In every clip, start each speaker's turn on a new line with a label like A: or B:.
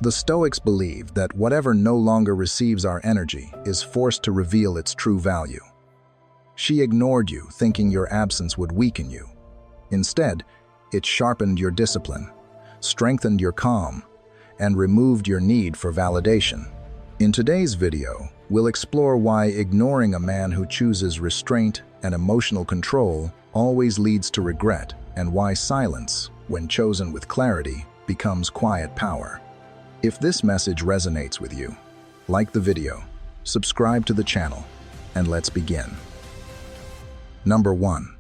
A: The Stoics believed that whatever no longer receives our energy is forced to reveal its true value. She ignored you, thinking your absence would weaken you. Instead, it sharpened your discipline, strengthened your calm, and removed your need for validation. In today's video, we'll explore why ignoring a man who chooses restraint and emotional control always leads to regret, and why silence, when chosen with clarity, becomes quiet power. If this message resonates with you, like the video, subscribe to the channel, and let's begin. Number 1.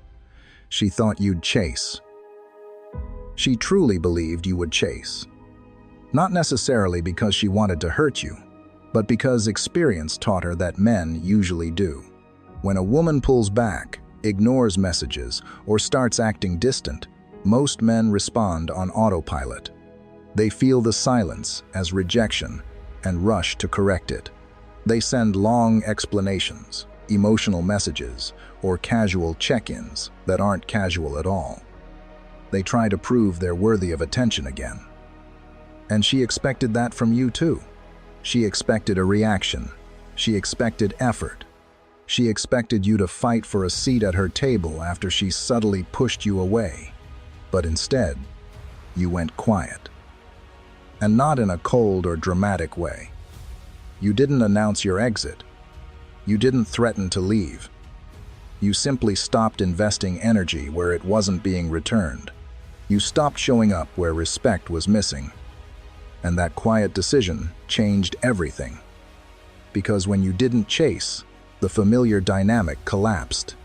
A: She thought you'd chase. She truly believed you would chase. Not necessarily because she wanted to hurt you, but because experience taught her that men usually do. When a woman pulls back, ignores messages, or starts acting distant, most men respond on autopilot. They feel the silence as rejection and rush to correct it. They send long explanations, emotional messages, or casual check-ins that aren't casual at all. They try to prove they're worthy of attention again. And she expected that from you too. She expected a reaction. She expected effort. She expected you to fight for a seat at her table after she subtly pushed you away. But instead, you went quiet. And not in a cold or dramatic way. You didn't announce your exit. You didn't threaten to leave. You simply stopped investing energy where it wasn't being returned. You stopped showing up where respect was missing. And that quiet decision changed everything. Because when you didn't chase, the familiar dynamic collapsed.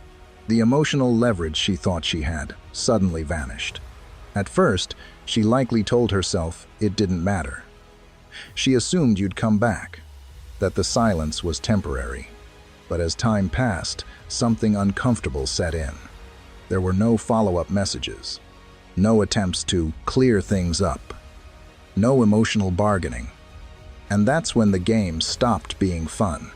A: The emotional leverage she thought she had suddenly vanished. At first, she likely told herself it didn't matter. She assumed you'd come back, that the silence was temporary. But as time passed, something uncomfortable set in. There were no follow-up messages, no attempts to clear things up, no emotional bargaining. And that's when the game stopped being fun.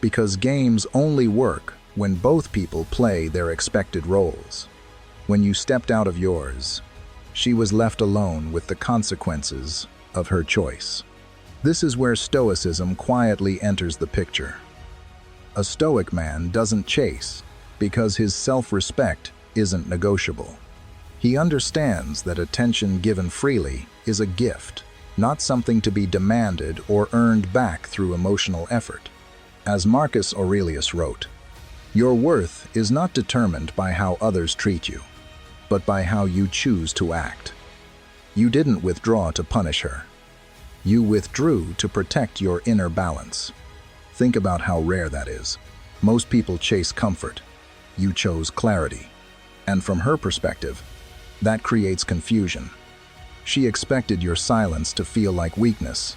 A: Because games only work when both people play their expected roles. When you stepped out of yours, she was left alone with the consequences of her choice. This is where Stoicism quietly enters the picture. A Stoic man doesn't chase because his self-respect isn't negotiable. He understands that attention given freely is a gift, not something to be demanded or earned back through emotional effort. As Marcus Aurelius wrote, "Your worth is not determined by how others treat you, but by how you choose to act." You didn't withdraw to punish her. You withdrew to protect your inner balance. Think about how rare that is. Most people chase comfort. You chose clarity. And from her perspective, that creates confusion. She expected your silence to feel like weakness.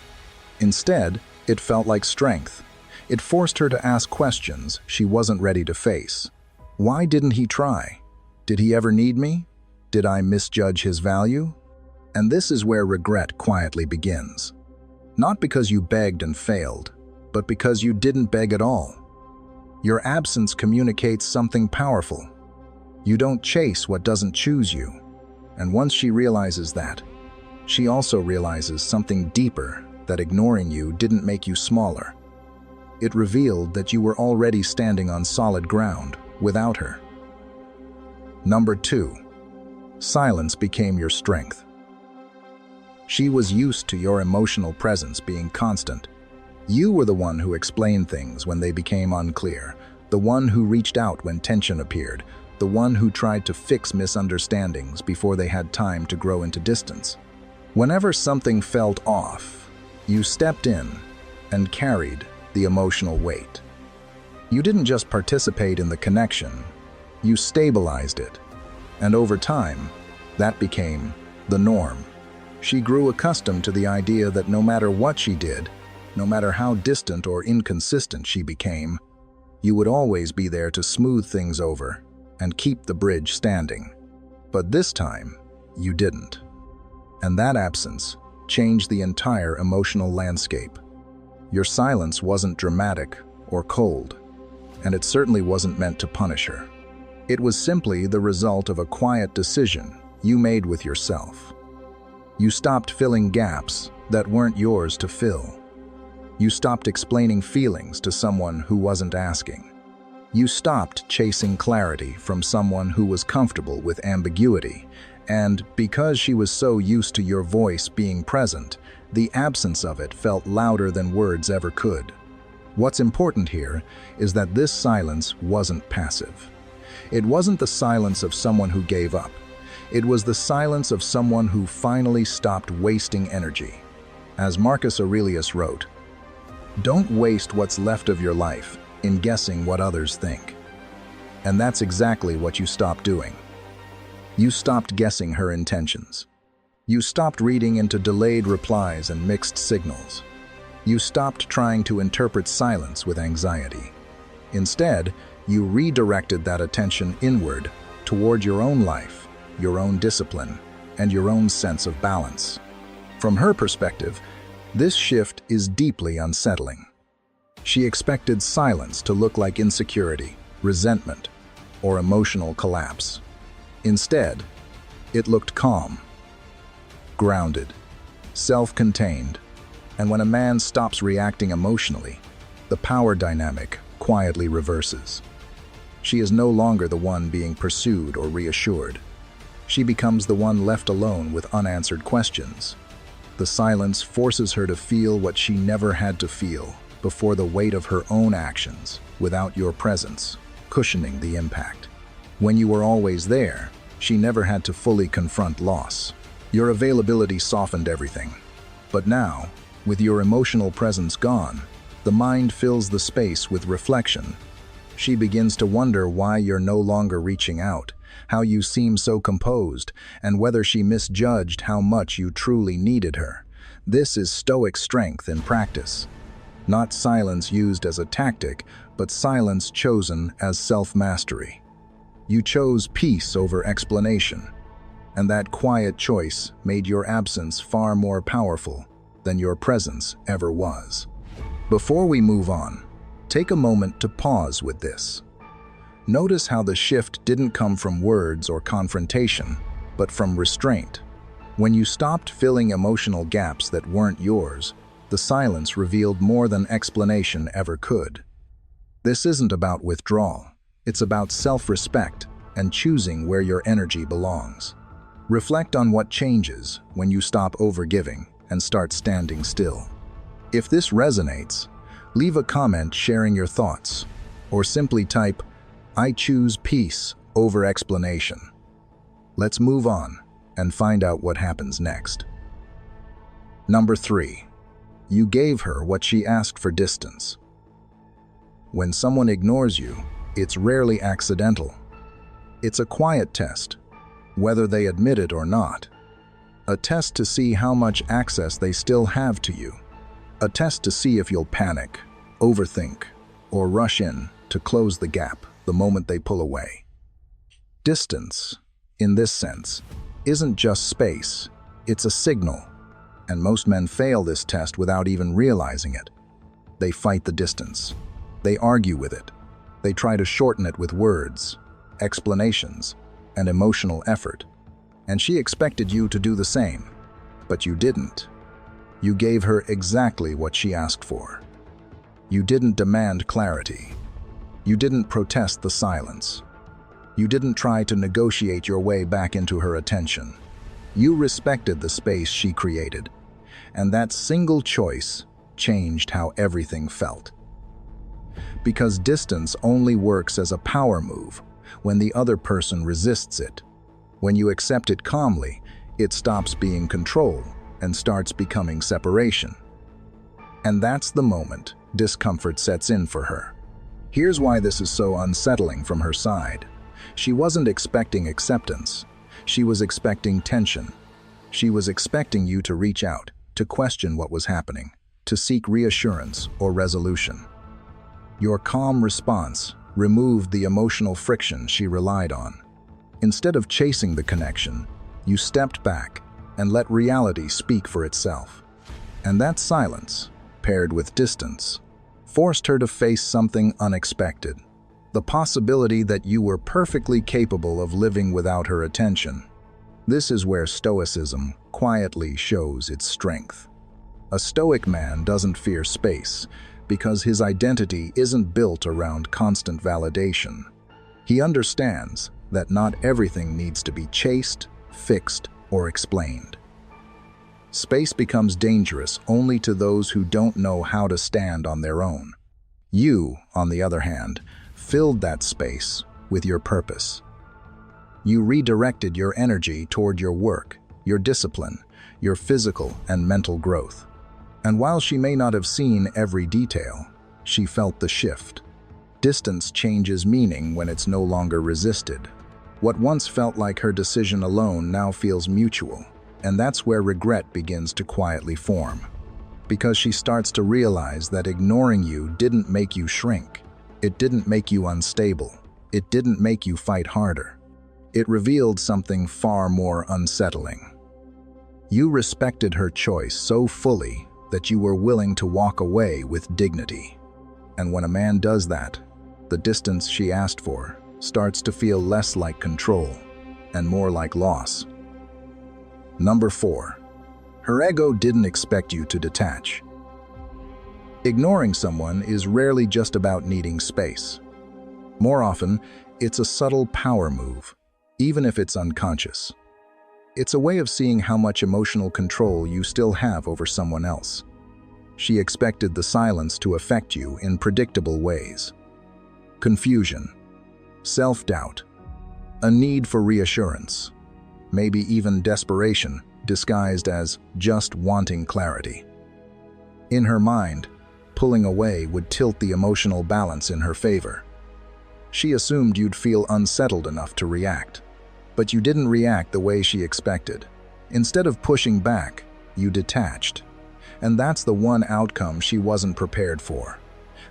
A: Instead, it felt like strength. It forced her to ask questions she wasn't ready to face. Why didn't he try? Did he ever need me? Did I misjudge his value? And this is where regret quietly begins. Not because you begged and failed, but because you didn't beg at all. Your absence communicates something powerful. You don't chase what doesn't choose you. And once she realizes that, she also realizes something deeper, that ignoring you didn't make you smaller. It revealed that you were already standing on solid ground without her. Number 2. Silence became your strength. She was used to your emotional presence being constant. You were the one who explained things when they became unclear, the one who reached out when tension appeared, the one who tried to fix misunderstandings before they had time to grow into distance. Whenever something felt off, you stepped in and carried the emotional weight. You didn't just participate in the connection, you stabilized it. And over time, that became the norm. She grew accustomed to the idea that no matter what she did, no matter how distant or inconsistent she became, you would always be there to smooth things over and keep the bridge standing. But this time, you didn't. And that absence changed the entire emotional landscape. Your silence wasn't dramatic or cold, and it certainly wasn't meant to punish her. It was simply the result of a quiet decision you made with yourself. You stopped filling gaps that weren't yours to fill. You stopped explaining feelings to someone who wasn't asking. You stopped chasing clarity from someone who was comfortable with ambiguity, and because she was so used to your voice being present, the absence of it felt louder than words ever could. What's important here is that this silence wasn't passive. It wasn't the silence of someone who gave up. It was the silence of someone who finally stopped wasting energy. As Marcus Aurelius wrote, "Don't waste what's left of your life in guessing what others think." And that's exactly what you stopped doing. You stopped guessing her intentions. You stopped reading into delayed replies and mixed signals. You stopped trying to interpret silence with anxiety. Instead, you redirected that attention inward toward your own life, your own discipline, and your own sense of balance. From her perspective, this shift is deeply unsettling. She expected silence to look like insecurity, resentment, or emotional collapse. Instead, it looked calm, grounded, self-contained, and when a man stops reacting emotionally, the power dynamic quietly reverses. She is no longer the one being pursued or reassured. She becomes the one left alone with unanswered questions. The silence forces her to feel what she never had to feel before, the weight of her own actions, without your presence, cushioning the impact. When you were always there, she never had to fully confront loss. Your availability softened everything. But now, with your emotional presence gone, the mind fills the space with reflection. She begins to wonder why you're no longer reaching out, how you seem so composed, and whether she misjudged how much you truly needed her. This is Stoic strength in practice. Not silence used as a tactic, but silence chosen as self-mastery. You chose peace over explanation, and that quiet choice made your absence far more powerful than your presence ever was. Before we move on, take a moment to pause with this. Notice how the shift didn't come from words or confrontation, but from restraint. When you stopped filling emotional gaps that weren't yours, the silence revealed more than explanation ever could. This isn't about withdrawal. It's about self-respect and choosing where your energy belongs. Reflect on what changes when you stop overgiving and start standing still. If this resonates, leave a comment sharing your thoughts, or simply type, "I choose peace over explanation." Let's move on and find out what happens next. Number 3. You gave her what she asked for: distance. When someone ignores you, it's rarely accidental. It's a quiet test, whether they admit it or not. A test to see how much access they still have to you. A test to see if you'll panic, overthink, or rush in to close the gap the moment they pull away. Distance, in this sense, isn't just space, it's a signal, and most men fail this test without even realizing it. They fight the distance. They argue with it. They try to shorten it with words, explanations, and emotional effort. And she expected you to do the same, but you didn't. You gave her exactly what she asked for. You didn't demand clarity. You didn't protest the silence. You didn't try to negotiate your way back into her attention. You respected the space she created, and that single choice changed how everything felt. Because distance only works as a power move when the other person resists it. When you accept it calmly, it stops being control and starts becoming separation. And that's the moment discomfort sets in for her. Here's why this is so unsettling from her side. She wasn't expecting acceptance. She was expecting tension. She was expecting you to reach out, to question what was happening, to seek reassurance or resolution. Your calm response removed the emotional friction she relied on. Instead of chasing the connection, you stepped back and let reality speak for itself. And that silence, paired with distance, forced her to face something unexpected: the possibility that you were perfectly capable of living without her attention. This is where Stoicism quietly shows its strength. A Stoic man doesn't fear space because his identity isn't built around constant validation. He understands that not everything needs to be chased, fixed, or explained. Space becomes dangerous only to those who don't know how to stand on their own. You, on the other hand, filled that space with your purpose. You redirected your energy toward your work, your discipline, your physical and mental growth. And while she may not have seen every detail, she felt the shift. Distance changes meaning when it's no longer resisted. What once felt like her decision alone now feels mutual, and that's where regret begins to quietly form. Because she starts to realize that ignoring you didn't make you shrink. It didn't make you unstable. It didn't make you fight harder. It revealed something far more unsettling. You respected her choice so fully that you were willing to walk away with dignity. And when a man does that, the distance she asked for starts to feel less like control and more like loss. Number 4. Her ego didn't expect you to detach. Ignoring someone is rarely just about needing space. More often, it's a subtle power move, even if it's unconscious. It's a way of seeing how much emotional control you still have over someone else. She expected the silence to affect you in predictable ways. Confusion, self-doubt, a need for reassurance, maybe even desperation disguised as just wanting clarity. In her mind, pulling away would tilt the emotional balance in her favor. She assumed you'd feel unsettled enough to react, but you didn't react the way she expected. Instead of pushing back, you detached. And that's the one outcome she wasn't prepared for.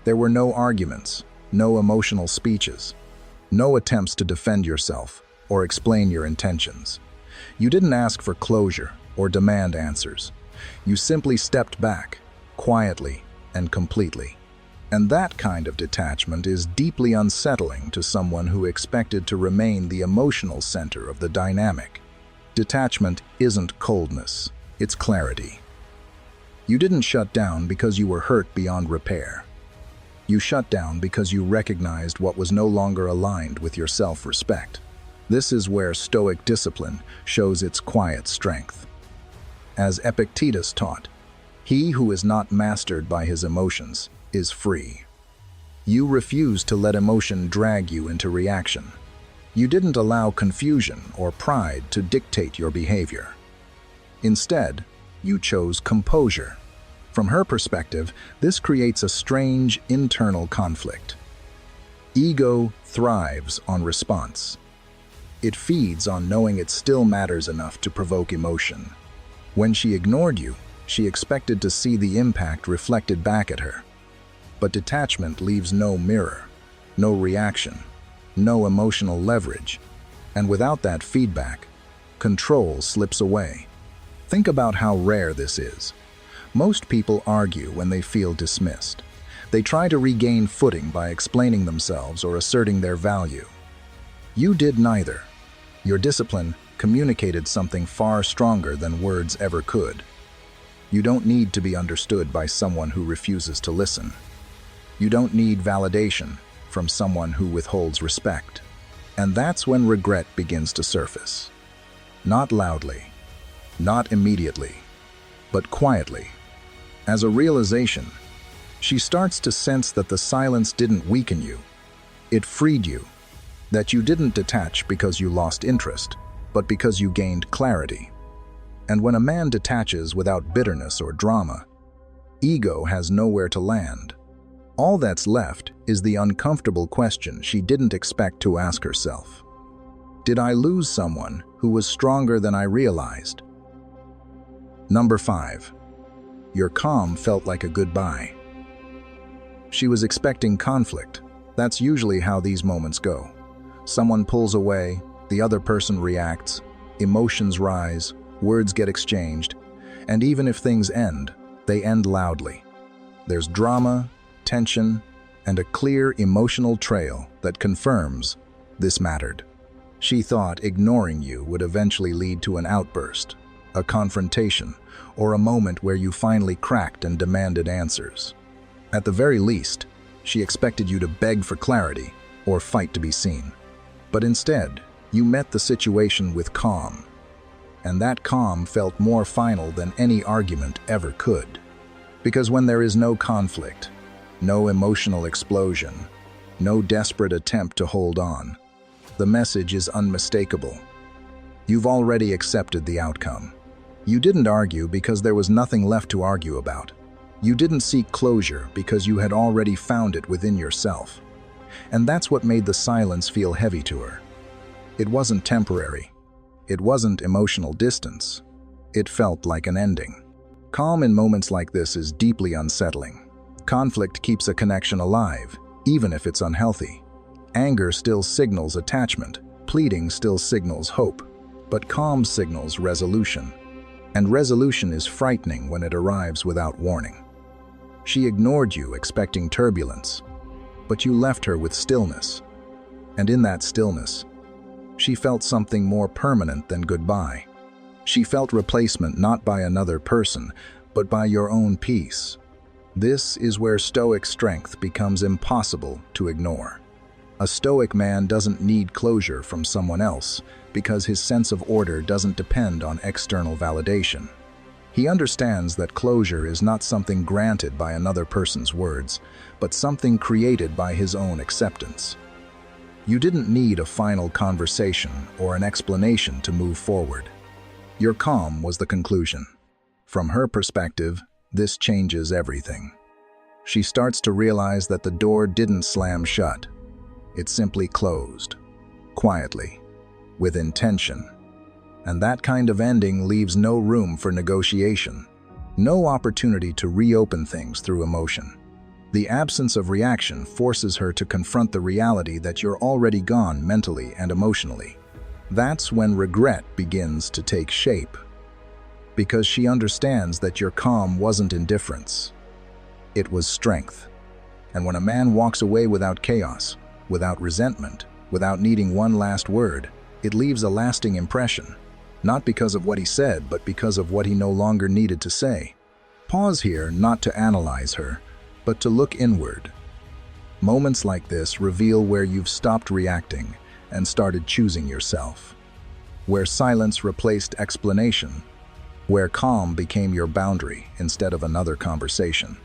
A: There were no arguments, no emotional speeches, no attempts to defend yourself or explain your intentions. You didn't ask for closure or demand answers. You simply stepped back, quietly and completely. And that kind of detachment is deeply unsettling to someone who expected to remain the emotional center of the dynamic. Detachment isn't coldness, it's clarity. You didn't shut down because you were hurt beyond repair. You shut down because you recognized what was no longer aligned with your self-respect. This is where Stoic discipline shows its quiet strength. As Epictetus taught, he who is not mastered by his emotions is free. You refused to let emotion drag you into reaction. You didn't allow confusion or pride to dictate your behavior. Instead, you chose composure. From her perspective, this creates a strange internal conflict. Ego thrives on response. It feeds on knowing it still matters enough to provoke emotion. When she ignored you, she expected to see the impact reflected back at her. But detachment leaves no mirror, no reaction, no emotional leverage. And without that feedback, control slips away. Think about how rare this is. Most people argue when they feel dismissed. They try to regain footing by explaining themselves or asserting their value. You did neither. Your discipline communicated something far stronger than words ever could. You don't need to be understood by someone who refuses to listen. You don't need validation from someone who withholds respect. And that's when regret begins to surface. Not loudly, not immediately, but quietly. As a realization, she starts to sense that the silence didn't weaken you. It freed you. That you didn't detach because you lost interest, but because you gained clarity. And when a man detaches without bitterness or drama, ego has nowhere to land. All that's left is the uncomfortable question she didn't expect to ask herself. Did I lose someone who was stronger than I realized? Number 5. Your calm felt like a goodbye. She was expecting conflict. That's usually how these moments go. Someone pulls away, the other person reacts, emotions rise, words get exchanged, and even if things end, they end loudly. There's drama, tension, and a clear emotional trail that confirms this mattered. She thought ignoring you would eventually lead to an outburst, a confrontation, or a moment where you finally cracked and demanded answers. At the very least, she expected you to beg for clarity or fight to be seen. But instead, you met the situation with calm. And that calm felt more final than any argument ever could. Because when there is no conflict, no emotional explosion, no desperate attempt to hold on, the message is unmistakable. You've already accepted the outcome. You didn't argue because there was nothing left to argue about. You didn't seek closure because you had already found it within yourself. And that's what made the silence feel heavy to her. It wasn't temporary. It wasn't emotional distance. It felt like an ending. Calm in moments like this is deeply unsettling. Conflict keeps a connection alive, even if it's unhealthy. Anger still signals attachment. Pleading still signals hope. But calm signals resolution. And resolution is frightening when it arrives without warning. She ignored you, expecting turbulence, but you left her with stillness. And in that stillness, she felt something more permanent than goodbye. She felt replacement not by another person, but by your own peace. This is where Stoic strength becomes impossible to ignore. A Stoic man doesn't need closure from someone else because his sense of order doesn't depend on external validation. He understands that closure is not something granted by another person's words, but something created by his own acceptance. You didn't need a final conversation or an explanation to move forward. Your calm was the conclusion. From her perspective, this changes everything. She starts to realize that the door didn't slam shut. It simply closed, quietly, with intention. And that kind of ending leaves no room for negotiation, no opportunity to reopen things through emotion. The absence of reaction forces her to confront the reality that you're already gone mentally and emotionally. That's when regret begins to take shape, because she understands that your calm wasn't indifference. It was strength. And when a man walks away without chaos, without resentment, without needing one last word, it leaves a lasting impression. Not because of what he said, but because of what he no longer needed to say. Pause here not to analyze her, but to look inward. Moments like this reveal where you've stopped reacting and started choosing yourself. Where silence replaced explanation. Where calm became your boundary instead of another conversation.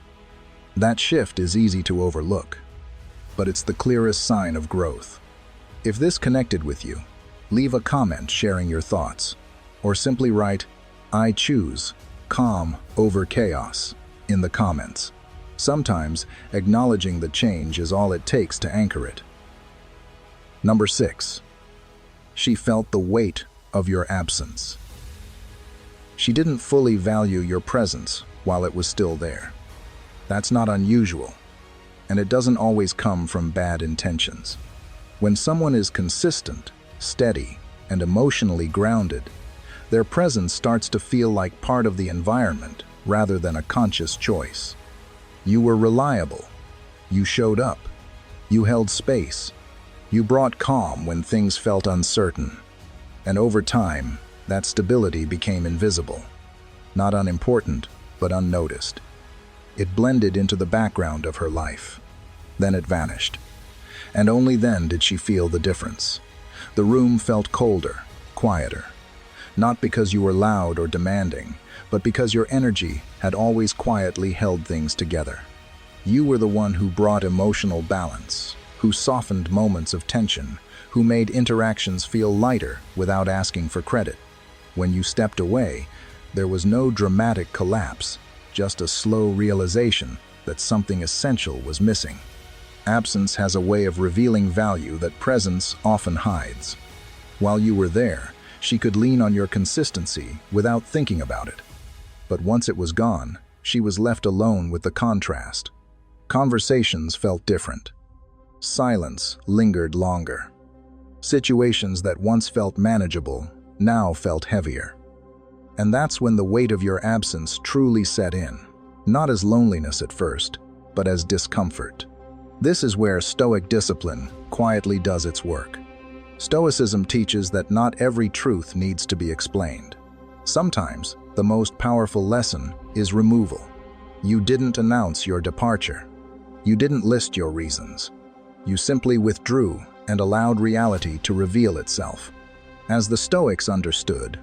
A: That shift is easy to overlook, but it's the clearest sign of growth. If this connected with you, leave a comment sharing your thoughts, or simply write, "I choose calm over chaos," in the comments. Sometimes, acknowledging the change is all it takes to anchor it. Number 6. She felt the weight of your absence. She didn't fully value your presence while it was still there. That's not unusual, and it doesn't always come from bad intentions. When someone is consistent, steady, and emotionally grounded, their presence starts to feel like part of the environment rather than a conscious choice. You were reliable. You showed up. You held space. You brought calm when things felt uncertain. And over time, that stability became invisible. Not unimportant, but unnoticed. It blended into the background of her life. Then it vanished. And only then did she feel the difference. The room felt colder, quieter. Not because you were loud or demanding, but because your energy had always quietly held things together. You were the one who brought emotional balance, who softened moments of tension, who made interactions feel lighter without asking for credit. When you stepped away, there was no dramatic collapse, just a slow realization that something essential was missing. Absence has a way of revealing value that presence often hides. While you were there, she could lean on your consistency without thinking about it. But once it was gone, she was left alone with the contrast. Conversations felt different. Silence lingered longer. Situations that once felt manageable now felt heavier. And that's when the weight of your absence truly set in, not as loneliness at first, but as discomfort. This is where Stoic discipline quietly does its work. Stoicism teaches that not every truth needs to be explained. Sometimes, The most powerful lesson is removal. You didn't announce your departure. You didn't list your reasons. You simply withdrew and allowed reality to reveal itself. As the Stoics understood,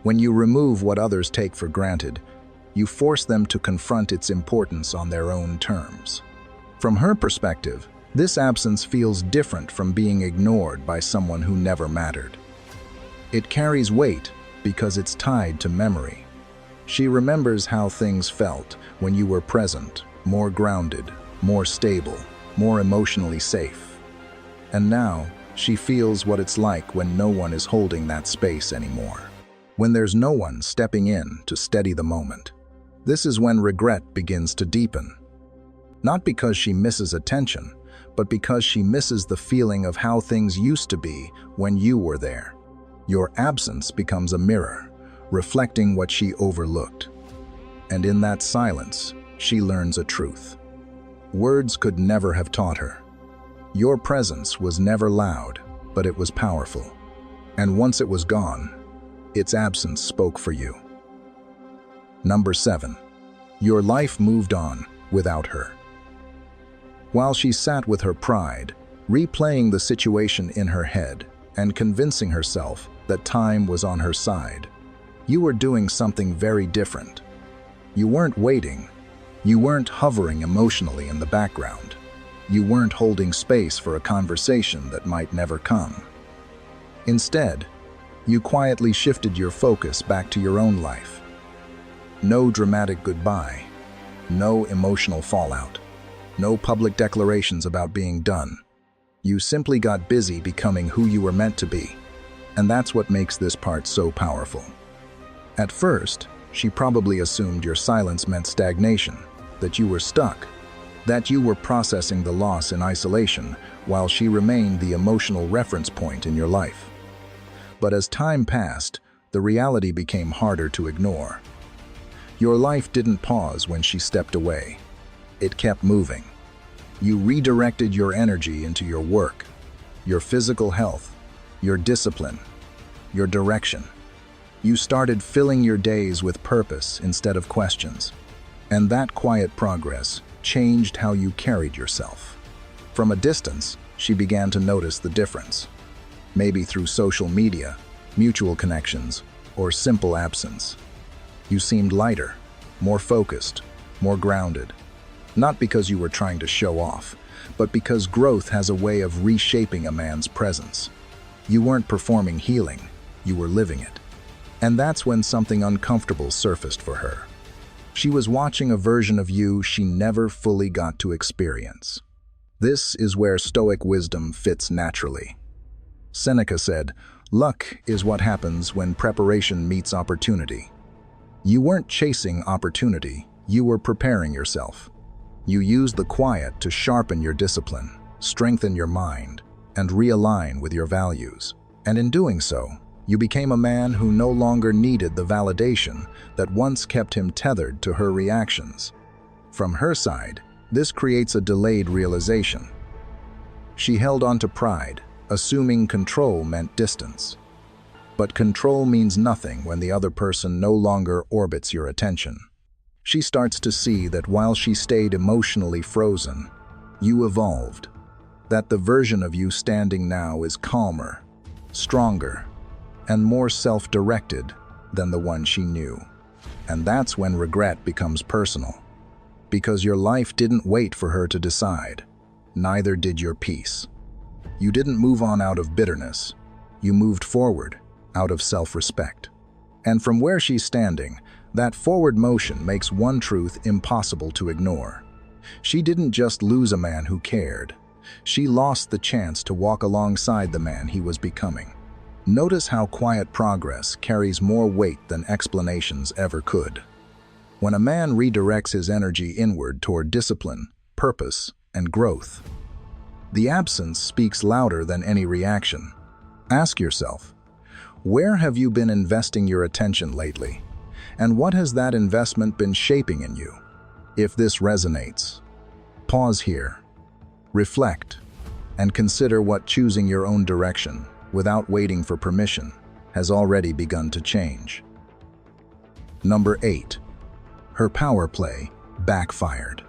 A: when you remove what others take for granted, you force them to confront its importance on their own terms. From her perspective, this absence feels different from being ignored by someone who never mattered. It carries weight because it's tied to memory. She remembers how things felt when you were present, more grounded, more stable, more emotionally safe. And now, she feels what it's like when no one is holding that space anymore. When there's no one stepping in to steady the moment. This is when regret begins to deepen. Not because she misses attention, but because she misses the feeling of how things used to be when you were there. Your absence becomes a mirror, reflecting what she overlooked. And in that silence, she learns a truth. Words could never have taught her. Your presence was never loud, but it was powerful. And once it was gone, its absence spoke for you. Number 7. Your life moved on without her. While she sat with her pride, replaying the situation in her head and convincing herself that time was on her side, you were doing something very different. You weren't waiting. You weren't hovering emotionally in the background. You weren't holding space for a conversation that might never come. Instead, you quietly shifted your focus back to your own life. No dramatic goodbye, no emotional fallout, no public declarations about being done. You simply got busy becoming who you were meant to be, and that's what makes this part so powerful. At first, she probably assumed your silence meant stagnation, that you were stuck, that you were processing the loss in isolation while she remained the emotional reference point in your life. But as time passed, the reality became harder to ignore. Your life didn't pause when she stepped away. It kept moving. You redirected your energy into your work, your physical health, your discipline, your direction. You started filling your days with purpose instead of questions. And that quiet progress changed how you carried yourself. From a distance, she began to notice the difference. Maybe through social media, mutual connections, or simple absence. You seemed lighter, more focused, more grounded. Not because you were trying to show off, but because growth has a way of reshaping a man's presence. You weren't performing healing, you were living it. And that's when something uncomfortable surfaced for her. She was watching a version of you she never fully got to experience. This is where Stoic wisdom fits naturally. Seneca said, "Luck is what happens when preparation meets opportunity." You weren't chasing opportunity, you were preparing yourself. You used the quiet to sharpen your discipline, strengthen your mind, and realign with your values. And in doing so, you became a man who no longer needed the validation that once kept him tethered to her reactions. From her side, this creates a delayed realization. She held on to pride, assuming control meant distance. But control means nothing when the other person no longer orbits your attention. She starts to see that while she stayed emotionally frozen, you evolved. That the version of you standing now is calmer, stronger, and more self-directed than the one she knew. And that's when regret becomes personal. Because your life didn't wait for her to decide. Neither did your peace. You didn't move on out of bitterness. You moved forward out of self-respect. And from where she's standing, that forward motion makes one truth impossible to ignore. She didn't just lose a man who cared. She lost the chance to walk alongside the man he was becoming. Notice how quiet progress carries more weight than explanations ever could. When a man redirects his energy inward toward discipline, purpose, and growth, the absence speaks louder than any reaction. Ask yourself, where have you been investing your attention lately? And what has that investment been shaping in you? If this resonates, pause here, reflect, and consider what choosing your own direction, without waiting for permission, has already begun to change. Number 8. Her power play backfired.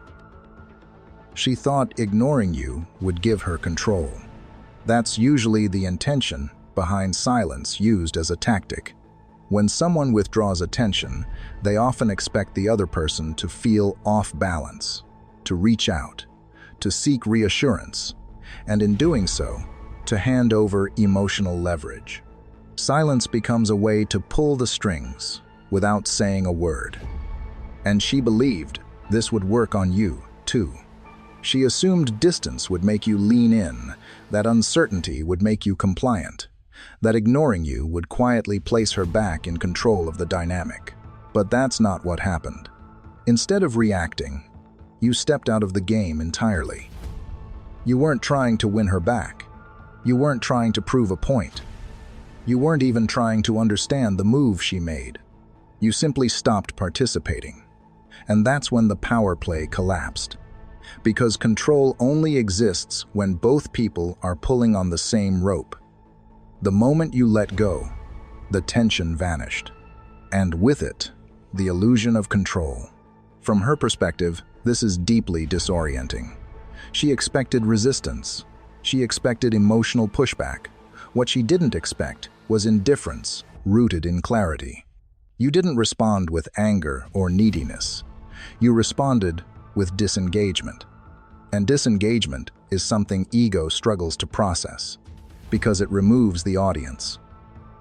A: She thought ignoring you would give her control. That's usually the intention behind silence used as a tactic. When someone withdraws attention, they often expect the other person to feel off balance, to reach out, to seek reassurance, and in doing so, to hand over emotional leverage. Silence becomes a way to pull the strings without saying a word. And she believed this would work on you, too. She assumed distance would make you lean in, that uncertainty would make you compliant, that ignoring you would quietly place her back in control of the dynamic. But that's not what happened. Instead of reacting, you stepped out of the game entirely. You weren't trying to win her back. You weren't trying to prove a point. You weren't even trying to understand the move she made. You simply stopped participating. And that's when the power play collapsed. Because control only exists when both people are pulling on the same rope. The moment you let go, the tension vanished. And with it, the illusion of control. From her perspective, this is deeply disorienting. She expected resistance. She expected emotional pushback. What she didn't expect was indifference rooted in clarity. You didn't respond with anger or neediness. You responded with disengagement. And disengagement is something ego struggles to process, because it removes the audience.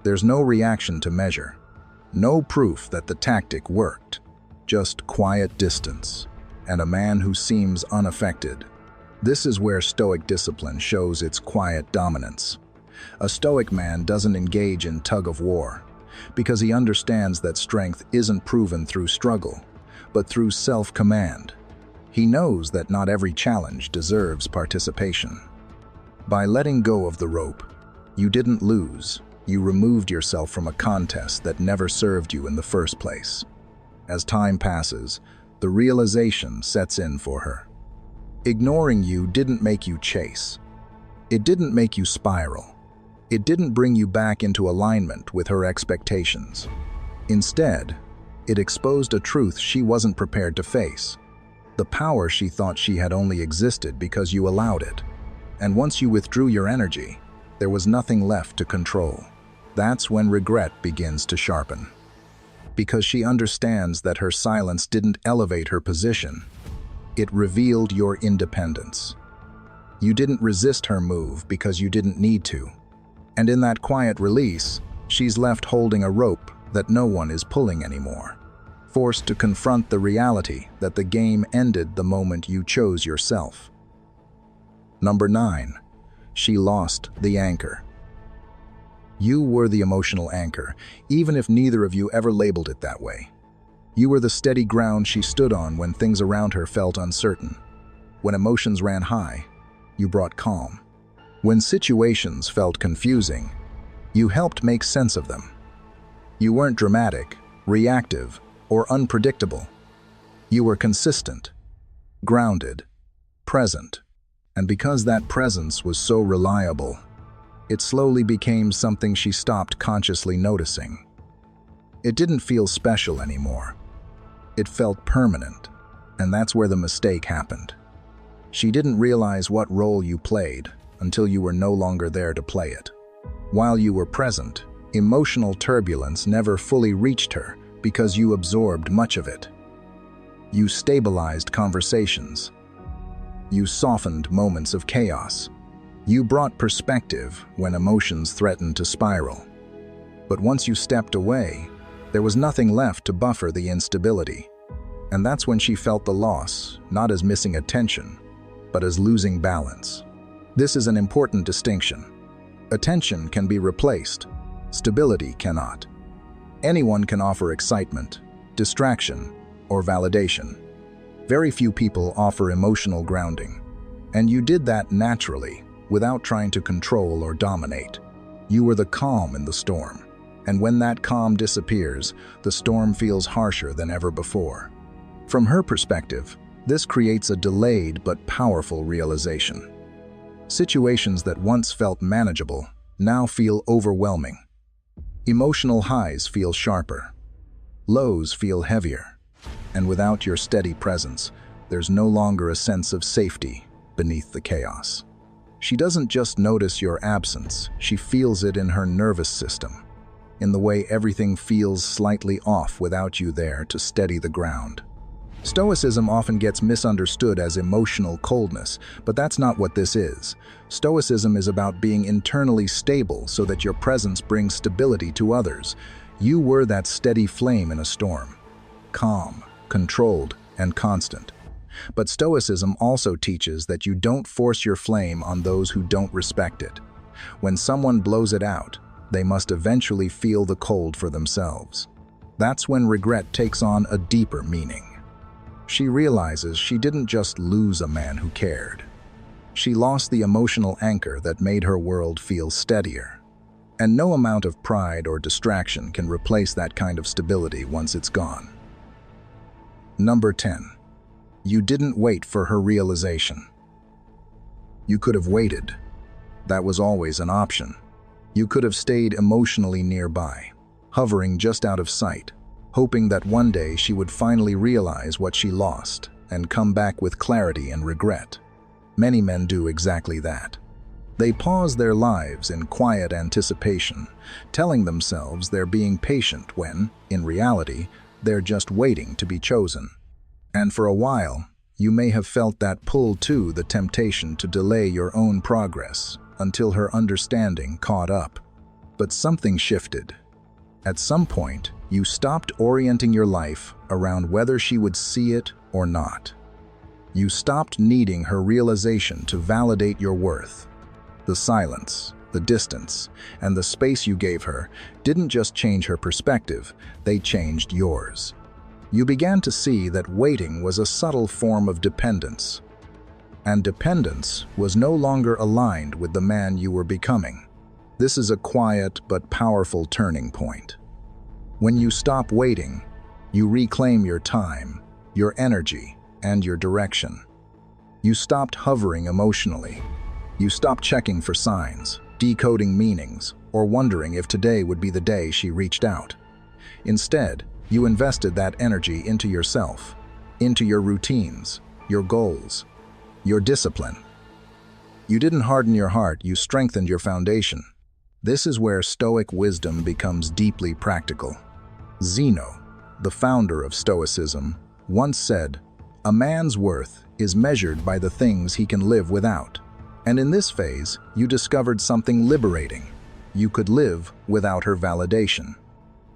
A: There's no reaction to measure, no proof that the tactic worked, just quiet distance, and a man who seems unaffected. This is where Stoic discipline shows its quiet dominance. A Stoic man doesn't engage in tug-of-war, because he understands that strength isn't proven through struggle, but through self-command. He knows that not every challenge deserves participation. By letting go of the rope, you didn't lose. You removed yourself from a contest that never served you in the first place. As time passes, the realization sets in for her. Ignoring you didn't make you chase. It didn't make you spiral. It didn't bring you back into alignment with her expectations. Instead, it exposed a truth she wasn't prepared to face. The power she thought she had only existed because you allowed it. And once you withdrew your energy, there was nothing left to control. That's when regret begins to sharpen. Because she understands that her silence didn't elevate her position. It revealed your independence. You didn't resist her move because you didn't need to. And in that quiet release, she's left holding a rope that no one is pulling anymore. Forced to confront the reality that the game ended the moment you chose yourself. Number 9. She lost the anchor. You were the emotional anchor, even if neither of you ever labeled it that way. You were the steady ground she stood on when things around her felt uncertain. When emotions ran high, you brought calm. When situations felt confusing, you helped make sense of them. You weren't dramatic, reactive, or unpredictable. You were consistent, grounded, present. And because that presence was so reliable, it slowly became something she stopped consciously noticing. It didn't feel special anymore. It felt permanent, and that's where the mistake happened. She didn't realize what role you played until you were no longer there to play it. While you were present, emotional turbulence never fully reached her because you absorbed much of it. You stabilized conversations. You softened moments of chaos. You brought perspective when emotions threatened to spiral. But once you stepped away, there was nothing left to buffer the instability. And that's when she felt the loss, not as missing attention, but as losing balance. This is an important distinction. Attention can be replaced. Stability cannot. Anyone can offer excitement, distraction, or validation. Very few people offer emotional grounding. And you did that naturally, without trying to control or dominate. You were the calm in the storm. And when that calm disappears, the storm feels harsher than ever before. From her perspective, this creates a delayed but powerful realization. Situations that once felt manageable now feel overwhelming. Emotional highs feel sharper. Lows feel heavier, and without your steady presence, there's no longer a sense of safety beneath the chaos. She doesn't just notice your absence, she feels it in her nervous system, in the way everything feels slightly off without you there to steady the ground. Stoicism often gets misunderstood as emotional coldness, but that's not what this is. Stoicism is about being internally stable so that your presence brings stability to others. You were that steady flame in a storm, calm, controlled, and constant. But Stoicism also teaches that you don't force your flame on those who don't respect it. When someone blows it out, they must eventually feel the cold for themselves. That's when regret takes on a deeper meaning. She realizes she didn't just lose a man who cared. She lost the emotional anchor that made her world feel steadier. And no amount of pride or distraction can replace that kind of stability once it's gone. Number 10. You didn't wait for her realization. You could have waited. That was always an option. You could have stayed emotionally nearby, hovering just out of sight, hoping that one day she would finally realize what she lost and come back with clarity and regret. Many men do exactly that. They pause their lives in quiet anticipation, telling themselves they're being patient when, in reality, they're just waiting to be chosen. And for a while, you may have felt that pull to the temptation to delay your own progress until her understanding caught up. But something shifted. At some point, you stopped orienting your life around whether she would see it or not. You stopped needing her realization to validate your worth. The silence, the distance, and the space you gave her didn't just change her perspective, they changed yours. You began to see that waiting was a subtle form of dependence, and dependence was no longer aligned with the man you were becoming. This is a quiet but powerful turning point. When you stop waiting, you reclaim your time, your energy, and your direction. You stopped hovering emotionally. You stopped checking for signs, decoding meanings, or wondering if today would be the day she reached out. Instead, you invested that energy into yourself, into your routines, your goals, your discipline. You didn't harden your heart, you strengthened your foundation. This is where Stoic wisdom becomes deeply practical. Zeno, the founder of Stoicism, once said, "A man's worth is measured by the things he can live without." And in this phase, you discovered something liberating. You could live without her validation.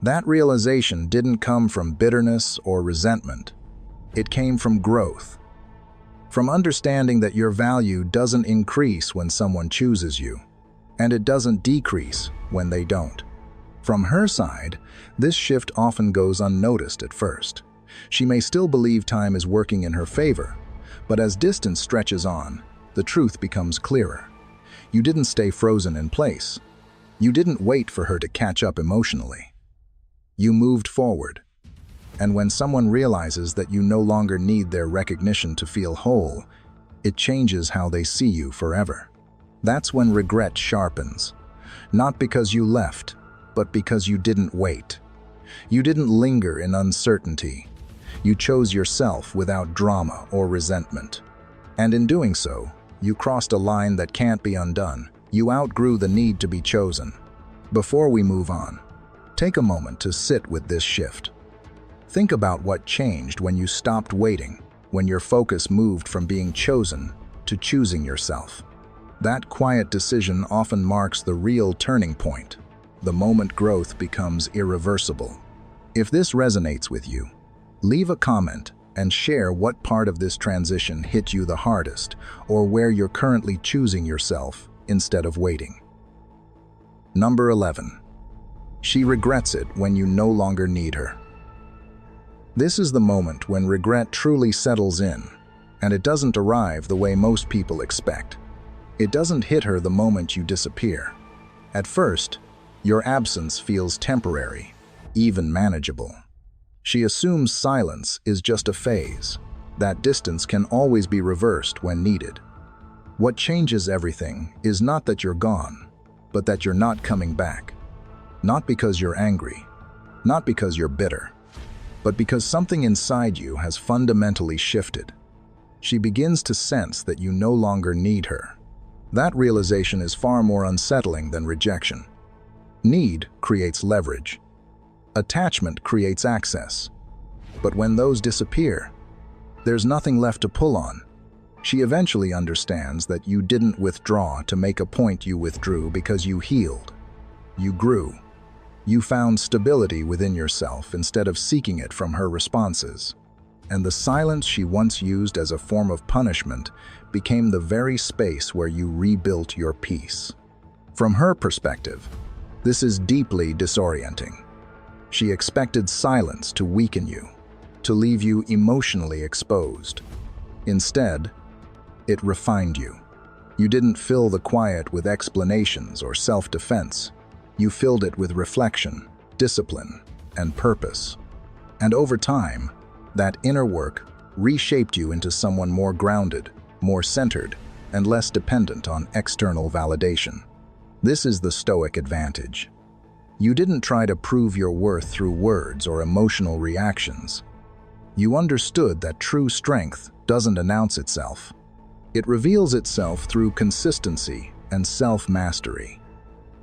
A: That realization didn't come from bitterness or resentment. It came from growth. From understanding that your value doesn't increase when someone chooses you, and it doesn't decrease when they don't. From her side, this shift often goes unnoticed at first. She may still believe time is working in her favor, but as distance stretches on, the truth becomes clearer. You didn't stay frozen in place. You didn't wait for her to catch up emotionally. You moved forward. And when someone realizes that you no longer need their recognition to feel whole, it changes how they see you forever. That's when regret sharpens. Not because you left, but because you didn't wait. You didn't linger in uncertainty. You chose yourself without drama or resentment. And in doing so, you crossed a line that can't be undone. You outgrew the need to be chosen. Before we move on, take a moment to sit with this shift. Think about what changed when you stopped waiting, when your focus moved from being chosen to choosing yourself. That quiet decision often marks the real turning point, the moment growth becomes irreversible. If this resonates with you, leave a comment and share what part of this transition hit you the hardest, or where you're currently choosing yourself instead of waiting. Number 11. She regrets it when you no longer need her. This is the moment when regret truly settles in, and it doesn't arrive the way most people expect. It doesn't hit her the moment you disappear. At first, your absence feels temporary, even manageable. She assumes silence is just a phase. That distance can always be reversed when needed. What changes everything is not that you're gone, but that you're not coming back. Not because you're angry, not because you're bitter, but because something inside you has fundamentally shifted. She begins to sense that you no longer need her. That realization is far more unsettling than rejection. Need creates leverage. Attachment creates access. But when those disappear, there's nothing left to pull on. She eventually understands that you didn't withdraw to make a point. You withdrew because you healed. You grew. You found stability within yourself instead of seeking it from her responses. And the silence she once used as a form of punishment became the very space where you rebuilt your peace. From her perspective, this is deeply disorienting. She expected silence to weaken you, to leave you emotionally exposed. Instead, it refined you. You didn't fill the quiet with explanations or self-defense. You filled it with reflection, discipline, and purpose. And over time, that inner work reshaped you into someone more grounded, more centered, and less dependent on external validation. This is the Stoic advantage. You didn't try to prove your worth through words or emotional reactions. You understood that true strength doesn't announce itself. It reveals itself through consistency and self-mastery.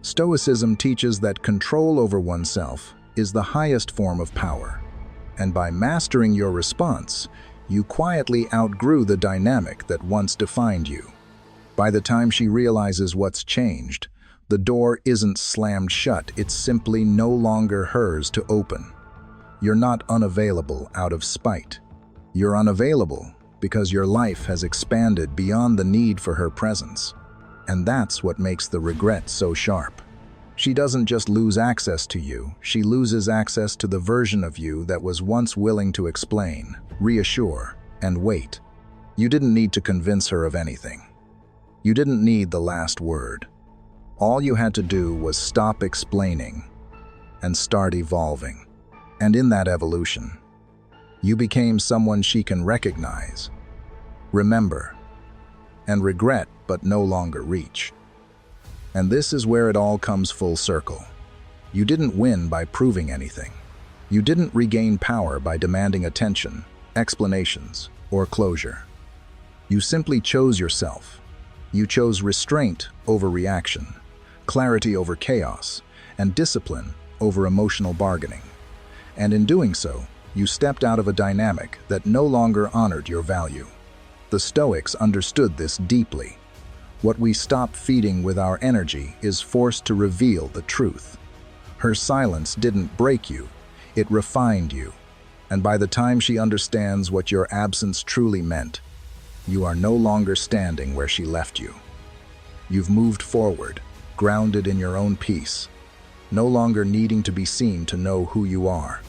A: Stoicism teaches that control over oneself is the highest form of power, and by mastering your response, you quietly outgrew the dynamic that once defined you. By the time she realizes what's changed, the door isn't slammed shut, it's simply no longer hers to open. You're not unavailable out of spite. You're unavailable because your life has expanded beyond the need for her presence. And that's what makes the regret so sharp. She doesn't just lose access to you, she loses access to the version of you that was once willing to explain, reassure, and wait. You didn't need to convince her of anything. You didn't need the last word. All you had to do was stop explaining and start evolving. And in that evolution, you became someone she can recognize, remember, and regret but no longer reach. And this is where it all comes full circle. You didn't win by proving anything. You didn't regain power by demanding attention, explanations, or closure. You simply chose yourself. You chose restraint over reaction, clarity over chaos, and discipline over emotional bargaining. And in doing so, you stepped out of a dynamic that no longer honored your value. The Stoics understood this deeply. What we stop feeding with our energy is forced to reveal the truth. Her silence didn't break you, it refined you. And by the time she understands what your absence truly meant, you are no longer standing where she left you. You've moved forward, grounded in your own peace, no longer needing to be seen to know who you are.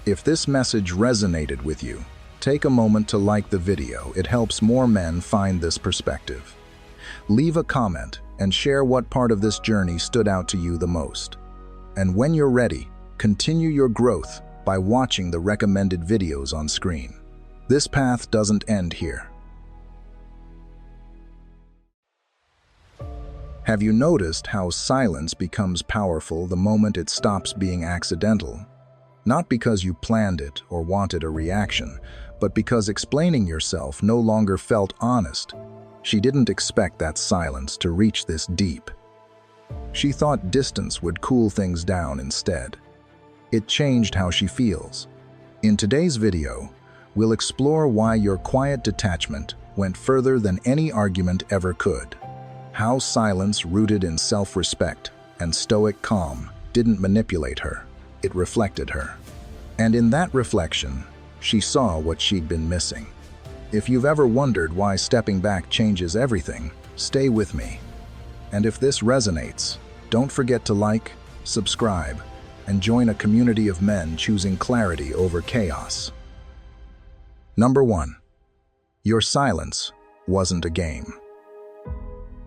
A: If this message resonated with you, take a moment to like the video. It helps more men find this perspective. Leave a comment and share what part of this journey stood out to you the most. And when you're ready, continue your growth by watching the recommended videos on screen. This path doesn't end here. Have you noticed how silence becomes powerful the moment it stops being accidental? Not because you planned it or wanted a reaction, but because explaining yourself no longer felt honest. She didn't expect that silence to reach this deep. She thought distance would cool things down instead. It changed how she feels. In today's video, we'll explore why your quiet detachment went further than any argument ever could. How silence rooted in self-respect and stoic calm didn't manipulate her, it reflected her. And in that reflection, she saw what she'd been missing. If you've ever wondered why stepping back changes everything, stay with me. And if this resonates, don't forget to like, subscribe, and join a community of men choosing clarity over chaos. Number 1. Your silence wasn't a game.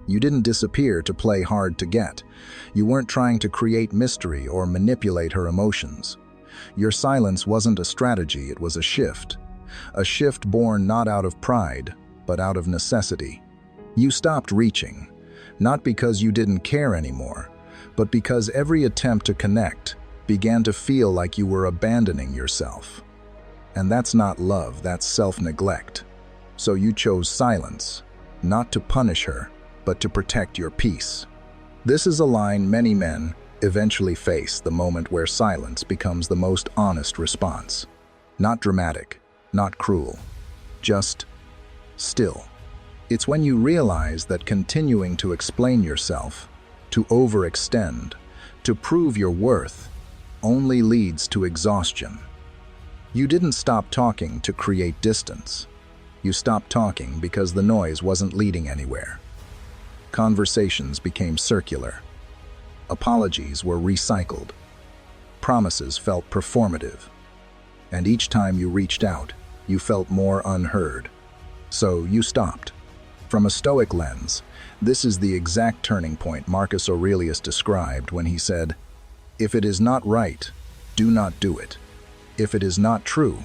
A: You didn't disappear to play hard to get. You weren't trying to create mystery or manipulate her emotions. Your silence wasn't a strategy, it was a shift. A shift born not out of pride, but out of necessity. You stopped reaching, not because you didn't care anymore, but because every attempt to connect began to feel like you were abandoning yourself. And that's not love, that's self-neglect. So you chose silence, not to punish her, but to protect your peace. This is a line many men eventually face, the moment where silence becomes the most honest response. Not dramatic, not cruel, just still. It's when you realize that continuing to explain yourself, to overextend, to prove your worth, only leads to exhaustion. You didn't stop talking to create distance. You stopped talking because the noise wasn't leading anywhere. Conversations became circular. Apologies were recycled. Promises felt performative. And each time you reached out, you felt more unheard. So you stopped. From a Stoic lens, this is the exact turning point Marcus Aurelius described when he said, "If it is not right, do not do it. If it is not true,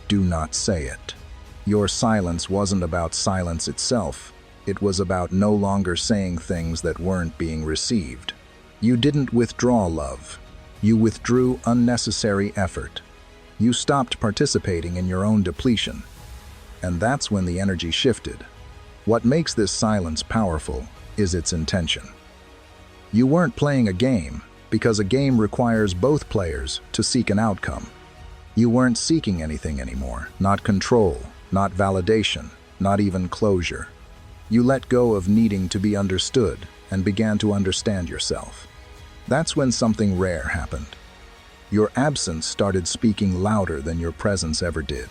A: do not say it." Your silence wasn't about silence itself. It was about no longer saying things that weren't being received. You didn't withdraw love. You withdrew unnecessary effort. You stopped participating in your own depletion. And that's when the energy shifted. What makes this silence powerful is its intention. You weren't playing a game, because a game requires both players to seek an outcome. You weren't seeking anything anymore, not control, not validation, not even closure. You let go of needing to be understood and began to understand yourself. That's when something rare happened. Your absence started speaking louder than your presence ever did.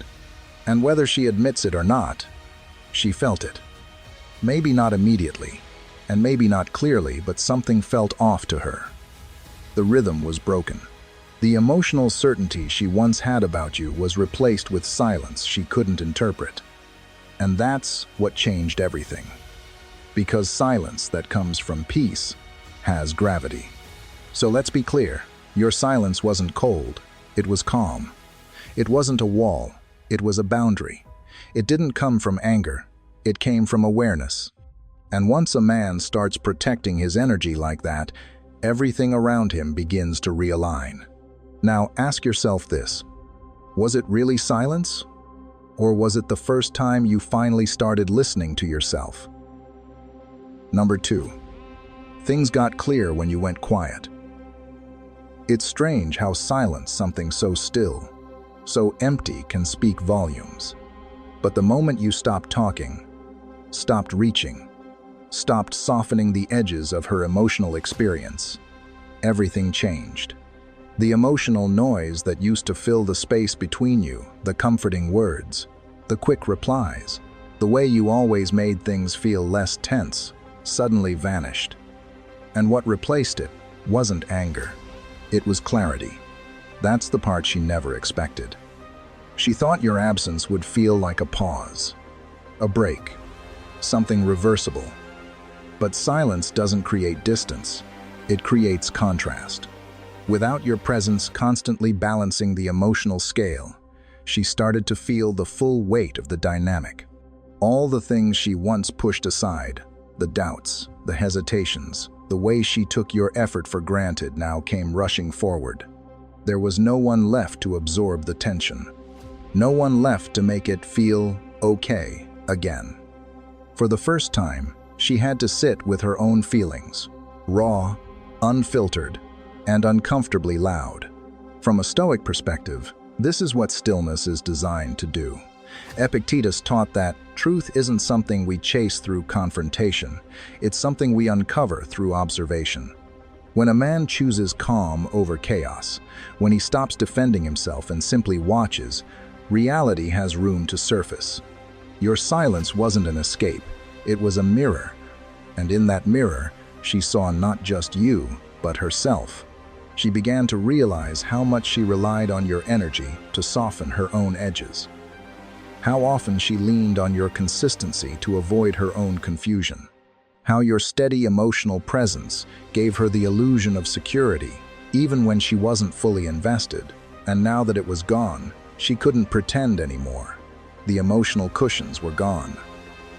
A: And whether she admits it or not, she felt it. Maybe not immediately, and maybe not clearly, but something felt off to her. The rhythm was broken. The emotional certainty she once had about you was replaced with silence she couldn't interpret. And that's what changed everything. Because silence that comes from peace has gravity. So let's be clear, your silence wasn't cold, it was calm. It wasn't a wall, it was a boundary. It didn't come from anger, it came from awareness. And once a man starts protecting his energy like that, everything around him begins to realign. Now ask yourself this, was it really silence? Or was it the first time you finally started listening to yourself? Number 2, things got clear when you went quiet. It's strange how silence, something so still, so empty, can speak volumes. But the moment you stopped talking, stopped reaching, stopped softening the edges of her emotional experience, everything changed. The emotional noise that used to fill the space between you, the comforting words, the quick replies, the way you always made things feel less tense, suddenly vanished. And what replaced it wasn't anger. It was clarity. That's the part she never expected. She thought your absence would feel like a pause, a break, something reversible. But silence doesn't create distance. It creates contrast. Without your presence constantly balancing the emotional scale, she started to feel the full weight of the dynamic. All the things she once pushed aside, the doubts, the hesitations, the way she took your effort for granted now came rushing forward. There was no one left to absorb the tension. No one left to make it feel okay again. For the first time, she had to sit with her own feelings, raw, unfiltered, and uncomfortably loud. From a Stoic perspective, this is what stillness is designed to do. Epictetus taught that truth isn't something we chase through confrontation, it's something we uncover through observation. When a man chooses calm over chaos, when he stops defending himself and simply watches, reality has room to surface. Your silence wasn't an escape, it was a mirror. And in that mirror, she saw not just you, but herself. She began to realize how much she relied on your energy to soften her own edges. How often she leaned on your consistency to avoid her own confusion. How your steady emotional presence gave her the illusion of security, even when she wasn't fully invested. And now that it was gone, she couldn't pretend anymore. The emotional cushions were gone.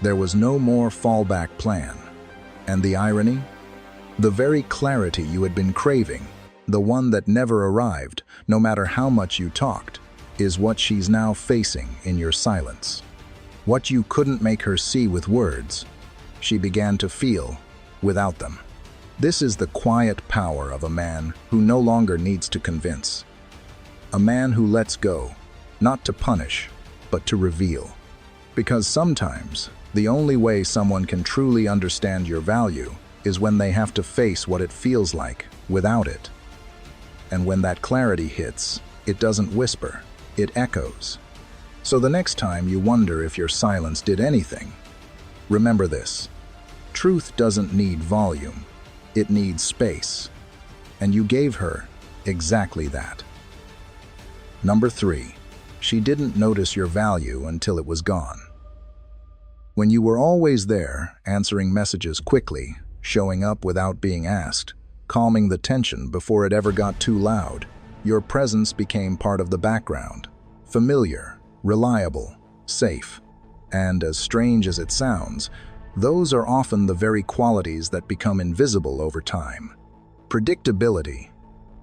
A: There was no more fallback plan. And the irony? The very clarity you had been craving, the one that never arrived, no matter how much you talked, is what she's now facing in your silence. What you couldn't make her see with words, she began to feel without them. This is the quiet power of a man who no longer needs to convince. A man who lets go, not to punish, but to reveal. Because sometimes, the only way someone can truly understand your value is when they have to face what it feels like without it. And when that clarity hits, it doesn't whisper, it echoes. So the next time you wonder if your silence did anything, remember this: truth doesn't need volume, it needs space. And you gave her exactly that. Number 3, she didn't notice your value until it was gone. When you were always there, answering messages quickly, showing up without being asked, calming the tension before it ever got too loud, your presence became part of the background, familiar, reliable, safe. And as strange as it sounds, those are often the very qualities that become invisible over time. Predictability,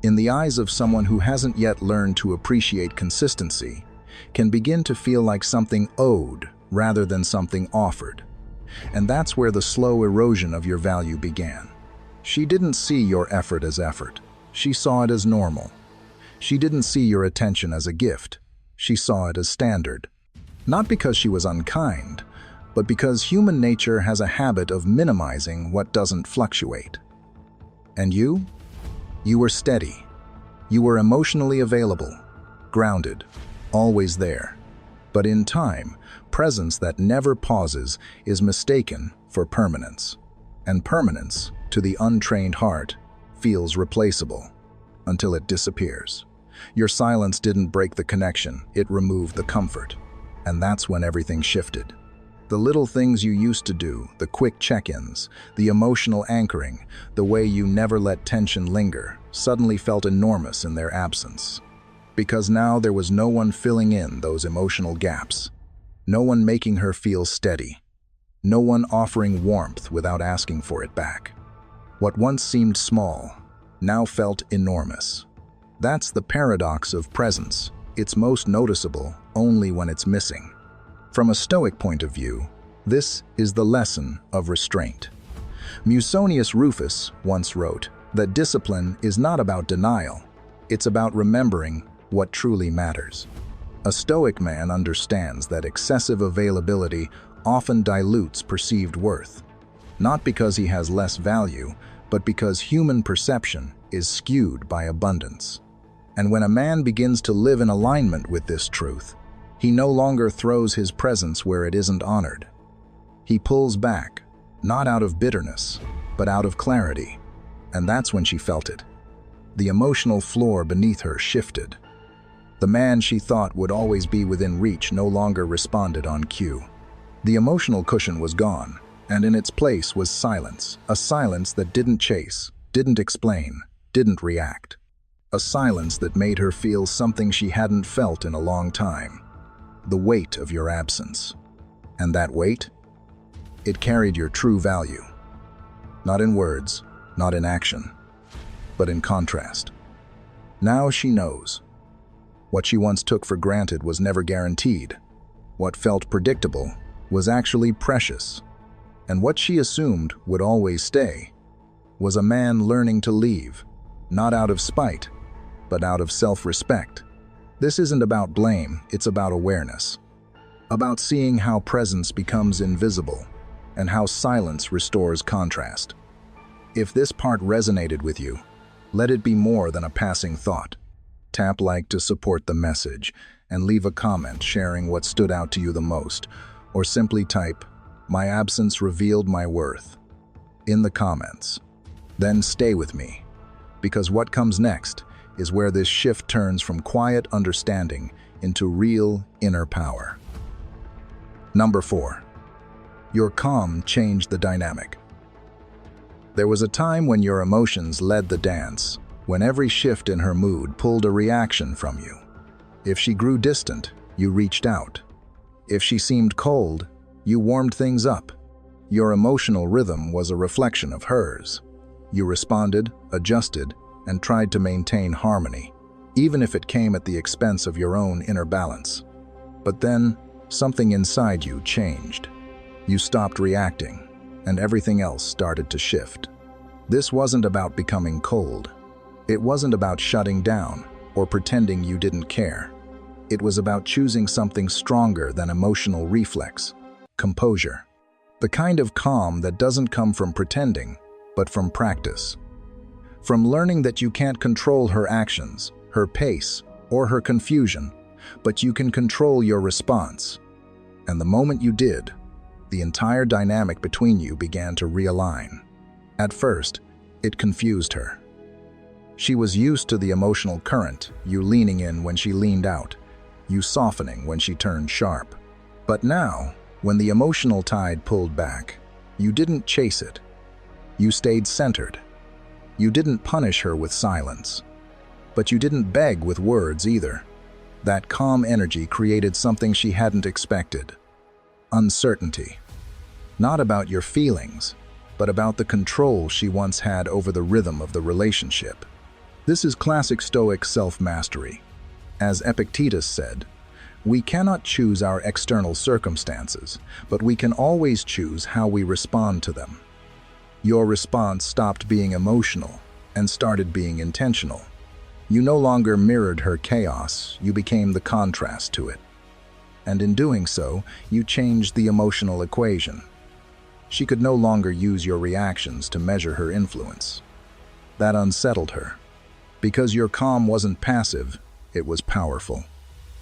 A: in the eyes of someone who hasn't yet learned to appreciate consistency, can begin to feel like something owed rather than something offered. And that's where the slow erosion of your value began. She didn't see your effort as effort. She saw it as normal. She didn't see your attention as a gift. She saw it as standard. Not because she was unkind, but because human nature has a habit of minimizing what doesn't fluctuate. And you? You were steady. You were emotionally available, grounded, always there. But in time, presence that never pauses is mistaken for permanence. And permanence, to the untrained heart, feels replaceable until it disappears. Your silence didn't break the connection, it removed the comfort. And that's when everything shifted. The little things you used to do, the quick check-ins, the emotional anchoring, the way you never let tension linger, suddenly felt enormous in their absence. Because now there was no one filling in those emotional gaps. No one making her feel steady. No one offering warmth without asking for it back. What once seemed small, now felt enormous. That's the paradox of presence. It's most noticeable only when it's missing. From a Stoic point of view, this is the lesson of restraint. Musonius Rufus once wrote that discipline is not about denial, it's about remembering what truly matters. A Stoic man understands that excessive availability often dilutes perceived worth, not because he has less value, but because human perception is skewed by abundance. And when a man begins to live in alignment with this truth, he no longer throws his presence where it isn't honored. He pulls back, not out of bitterness, but out of clarity. And that's when she felt it. The emotional floor beneath her shifted. The man she thought would always be within reach no longer responded on cue. The emotional cushion was gone, and in its place was silence, a silence that didn't chase, didn't explain, didn't react. A silence that made her feel something she hadn't felt in a long time. The weight of your absence. And that weight? It carried your true value. Not in words, not in action, but in contrast. Now she knows. What she once took for granted was never guaranteed. What felt predictable was actually precious. And what she assumed would always stay was a man learning to leave, not out of spite, but out of self-respect. This isn't about blame, it's about awareness. About seeing how presence becomes invisible and how silence restores contrast. If this part resonated with you, let it be more than a passing thought. Tap like to support the message and leave a comment sharing what stood out to you the most, or simply type, "My absence revealed my worth," in the comments. Then stay with me, because what comes next is where this shift turns from quiet understanding into real inner power. Number 4. Your calm changed the dynamic. There was a time when your emotions led the dance, when every shift in her mood pulled a reaction from you. If she grew distant, you reached out. If she seemed cold, you warmed things up. Your emotional rhythm was a reflection of hers. You responded, adjusted, and tried to maintain harmony. even if it came at the expense of your own inner balance. But then, something inside you changed. You stopped reacting, and everything else started to shift. This wasn't about becoming cold. It wasn't about shutting down or pretending you didn't care. It was about choosing something stronger than emotional reflex: composure. The kind of calm that doesn't come from pretending, but from practice. From learning that you can't control her actions, her pace, or her confusion, but you can control your response. And the moment you did, the entire dynamic between you began to realign. At first, it confused her. She was used to the emotional current, you leaning in when she leaned out, you softening when she turned sharp. But now, when the emotional tide pulled back, you didn't chase it. You stayed centered. You didn't punish her with silence. But you didn't beg with words either. That calm energy created something she hadn't expected: uncertainty. Not about your feelings, but about the control she once had over the rhythm of the relationship. This is classic Stoic self-mastery. As Epictetus said, we cannot choose our external circumstances, but we can always choose how we respond to them. Your response stopped being emotional and started being intentional. You no longer mirrored her chaos, you became the contrast to it. And in doing so, you changed the emotional equation. She could no longer use your reactions to measure her influence. That unsettled her. Because your calm wasn't passive, it was powerful.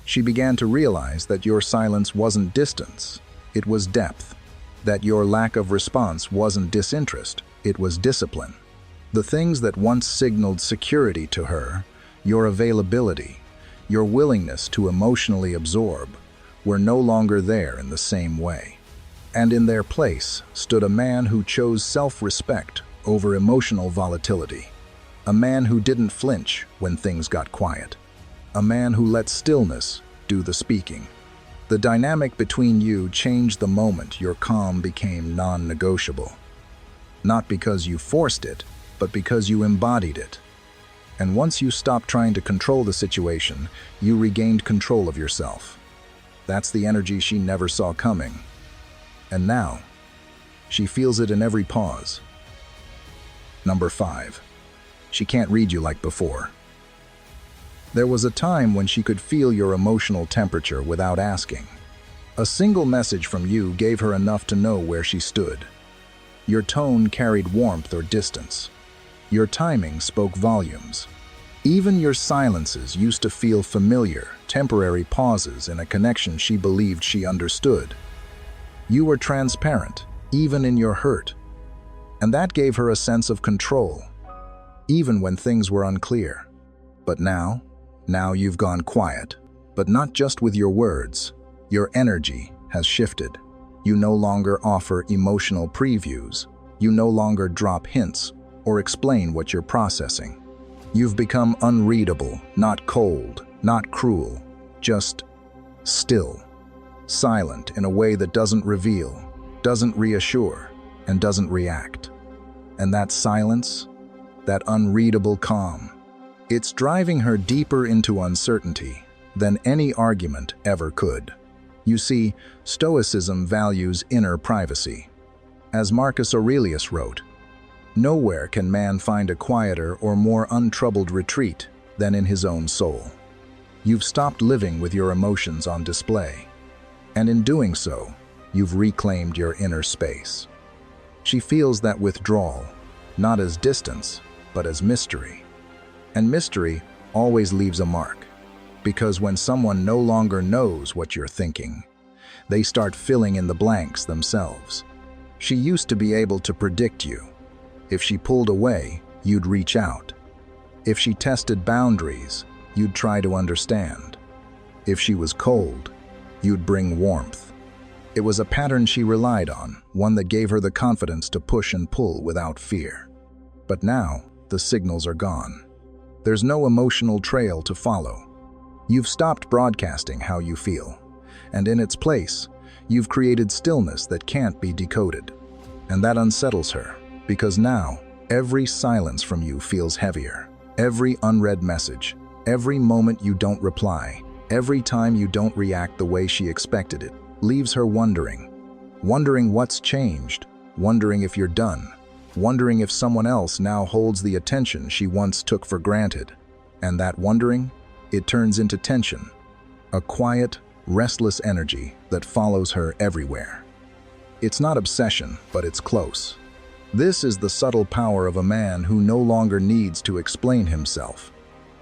A: She began to realize that your silence wasn't distance, it was depth. That your lack of response wasn't disinterest, it was discipline. The things that once signaled security to her, your availability, your willingness to emotionally absorb, were no longer there in the same way. And in their place stood a man who chose self-respect over emotional volatility. A man who didn't flinch when things got quiet. A man who let stillness do the speaking. The dynamic between you changed the moment your calm became non-negotiable. Not because you forced it, but because you embodied it. And once you stopped trying to control the situation, you regained control of yourself. That's the energy she never saw coming. And now, she feels it in every pause. Number 5. She can't read you like before. There was a time when she could feel your emotional temperature without asking. A single message from you gave her enough to know where she stood. Your tone carried warmth or distance. Your timing spoke volumes. Even your silences used to feel familiar, temporary pauses in a connection she believed she understood. You were transparent, even in your hurt. And that gave her a sense of control, even when things were unclear. But now you've gone quiet. But not just with your words. Your energy has shifted. You no longer offer emotional previews. You no longer drop hints or explain what you're processing. You've become unreadable, not cold, not cruel, just still. Silent in a way that doesn't reveal, doesn't reassure, and doesn't react. And that silence, that unreadable calm, it's driving her deeper into uncertainty than any argument ever could. You see, Stoicism values inner privacy. As Marcus Aurelius wrote, "Nowhere can man find a quieter or more untroubled retreat than in his own soul." You've stopped living with your emotions on display. And in doing so, you've reclaimed your inner space. She feels that withdrawal, not as distance, but as mystery. And mystery always leaves a mark, because when someone no longer knows what you're thinking, they start filling in the blanks themselves. She used to be able to predict you. If she pulled away, you'd reach out. If she tested boundaries, you'd try to understand. If she was cold, you'd bring warmth. It was a pattern she relied on, one that gave her the confidence to push and pull without fear. But now, the signals are gone. There's no emotional trail to follow. You've stopped broadcasting how you feel, and in its place, you've created stillness that can't be decoded. And that unsettles her, because now, every silence from you feels heavier. Every unread message, Every moment you don't reply, every time you don't react the way she expected it, leaves her wondering what's changed, wondering if you're done, wondering if someone else now holds the attention she once took for granted. And that wondering, it turns into tension, a quiet, restless energy that follows her everywhere. It's not obsession, but it's close. This is the subtle power of a man who no longer needs to explain himself.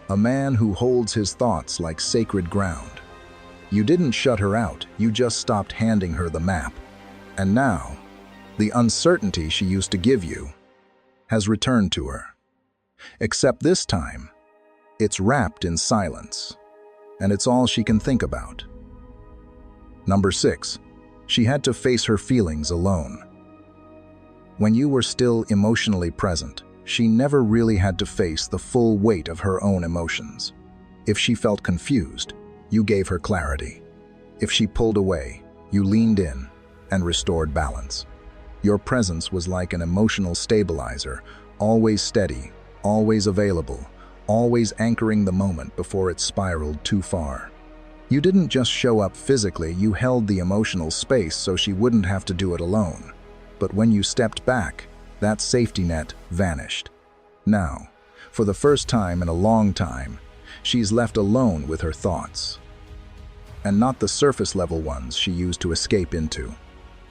A: A man who holds his thoughts like sacred ground. You didn't shut her out, you just stopped handing her the map. And now, the uncertainty she used to give you has returned to her. Except this time, it's wrapped in silence, and it's all she can think about. Number 6, she had to face her feelings alone. When you were still emotionally present, she never really had to face the full weight of her own emotions. If she felt confused, you gave her clarity. If she pulled away, you leaned in and restored balance. Your presence was like an emotional stabilizer, always steady, always available, always anchoring the moment before it spiraled too far. You didn't just show up physically, you held the emotional space so she wouldn't have to do it alone. But when you stepped back, that safety net vanished. Now, for the first time in a long time, she's left alone with her thoughts. And not the surface-level ones she used to escape into.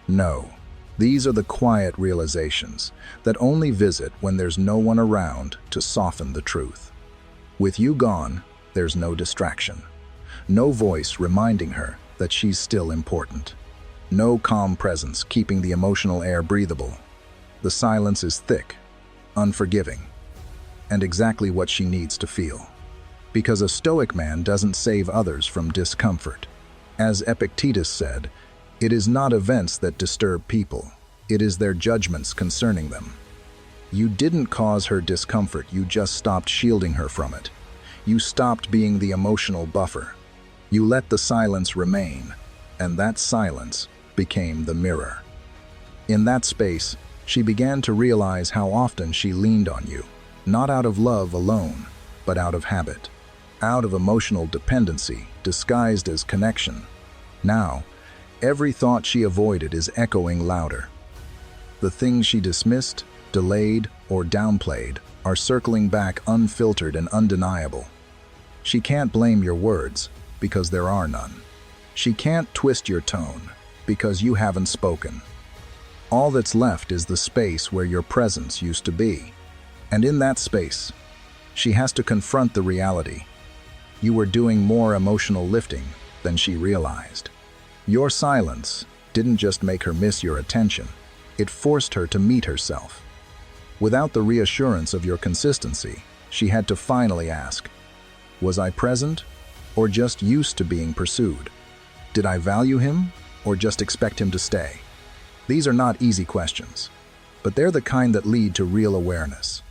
A: No, these are the quiet realizations that only visit when there's no one around to soften the truth. With you gone, there's no distraction. No voice reminding her that she's still important. No calm presence keeping the emotional air breathable. The silence is thick, unforgiving, and exactly what she needs to feel. Because a Stoic man doesn't save others from discomfort. As Epictetus said, it is not events that disturb people, it is their judgments concerning them. You didn't cause her discomfort, you just stopped shielding her from it. You stopped being the emotional buffer. You let the silence remain, and that silence became the mirror. In that space, she began to realize how often she leaned on you, not out of love alone, but out of habit, out of emotional dependency disguised as connection. Now, every thought she avoided is echoing louder. The things she dismissed, delayed, or downplayed are circling back unfiltered and undeniable. She can't blame your words, because there are none. She can't twist your tone, because you haven't spoken. All that's left is the space where your presence used to be. And in that space, she has to confront the reality. You were doing more emotional lifting than she realized. Your silence didn't just make her miss your attention, it forced her to meet herself. Without the reassurance of your consistency, she had to finally ask, was I present, or just used to being pursued? Did I value him, or just expect him to stay? These are not easy questions, but they're the kind that lead to real awareness.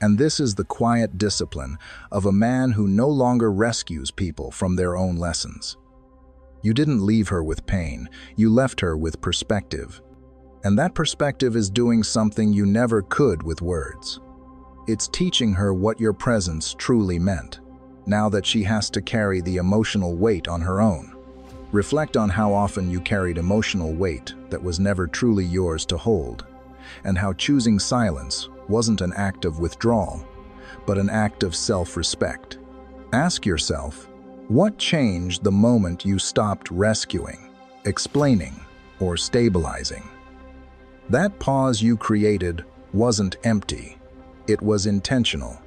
A: And this is the quiet discipline of a man who no longer rescues people from their own lessons. You didn't leave her with pain, you left her with perspective. And that perspective is doing something you never could with words. It's teaching her what your presence truly meant, now that she has to carry the emotional weight on her own. Reflect on how often you carried emotional weight that was never truly yours to hold, and how choosing silence wasn't an act of withdrawal, but an act of self-respect. Ask yourself, what changed the moment you stopped rescuing, explaining, or stabilizing? That pause you created wasn't empty, it was intentional.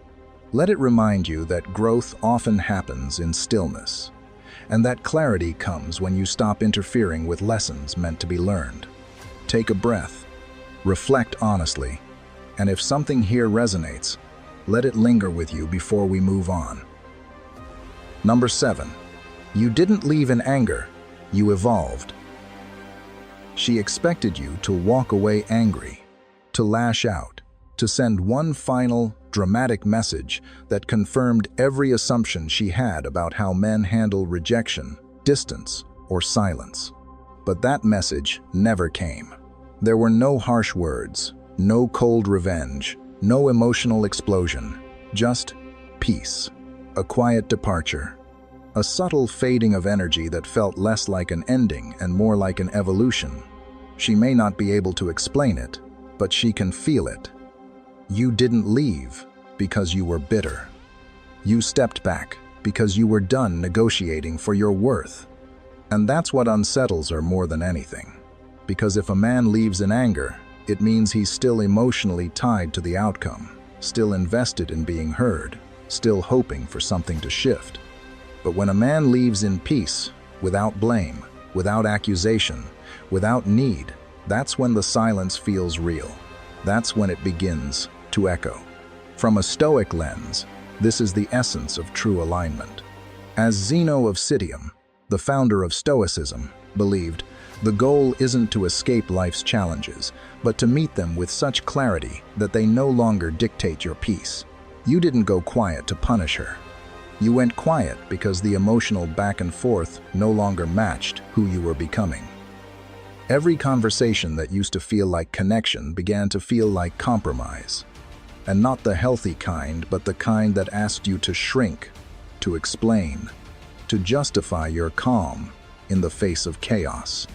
A: Let it remind you that growth often happens in stillness, and that clarity comes when you stop interfering with lessons meant to be learned. Take a breath, reflect honestly, and if something here resonates, let it linger with you before we move on. Number 7, you didn't leave in anger, you evolved. She expected you to walk away angry, to lash out, to send one final, dramatic message that confirmed every assumption she had about how men handle rejection, distance, or silence. But that message never came. There were no harsh words, no cold revenge, no emotional explosion, just peace. A quiet departure. A subtle fading of energy that felt less like an ending and more like an evolution. She may not be able to explain it, but she can feel it. You didn't leave because you were bitter. You stepped back because you were done negotiating for your worth. And that's what unsettles her more than anything. Because if a man leaves in anger, it means he's still emotionally tied to the outcome, still invested in being heard, still hoping for something to shift. But when a man leaves in peace, without blame, without accusation, without need, that's when the silence feels real. That's when it begins to echo. From a Stoic lens, this is the essence of true alignment. As Zeno of Citium, the founder of Stoicism, believed, the goal isn't to escape life's challenges, but to meet them with such clarity that they no longer dictate your peace. You didn't go quiet to punish her. You went quiet because the emotional back and forth no longer matched who you were becoming. Every conversation that used to feel like connection began to feel like compromise. And not the healthy kind, but the kind that asked you to shrink, to explain, to justify your calm in the face of chaos.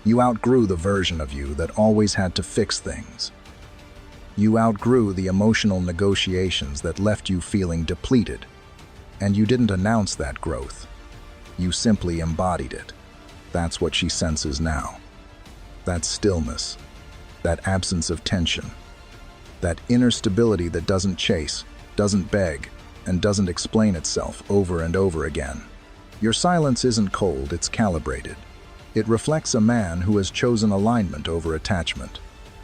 A: You outgrew the version of you that always had to fix things. You outgrew the emotional negotiations that left you feeling depleted. And you didn't announce that growth. You simply embodied it. That's what she senses now. That stillness, that absence of tension, that inner stability that doesn't chase, doesn't beg, and doesn't explain itself over and over again. Your silence isn't cold, it's calibrated. It reflects a man who has chosen alignment over attachment.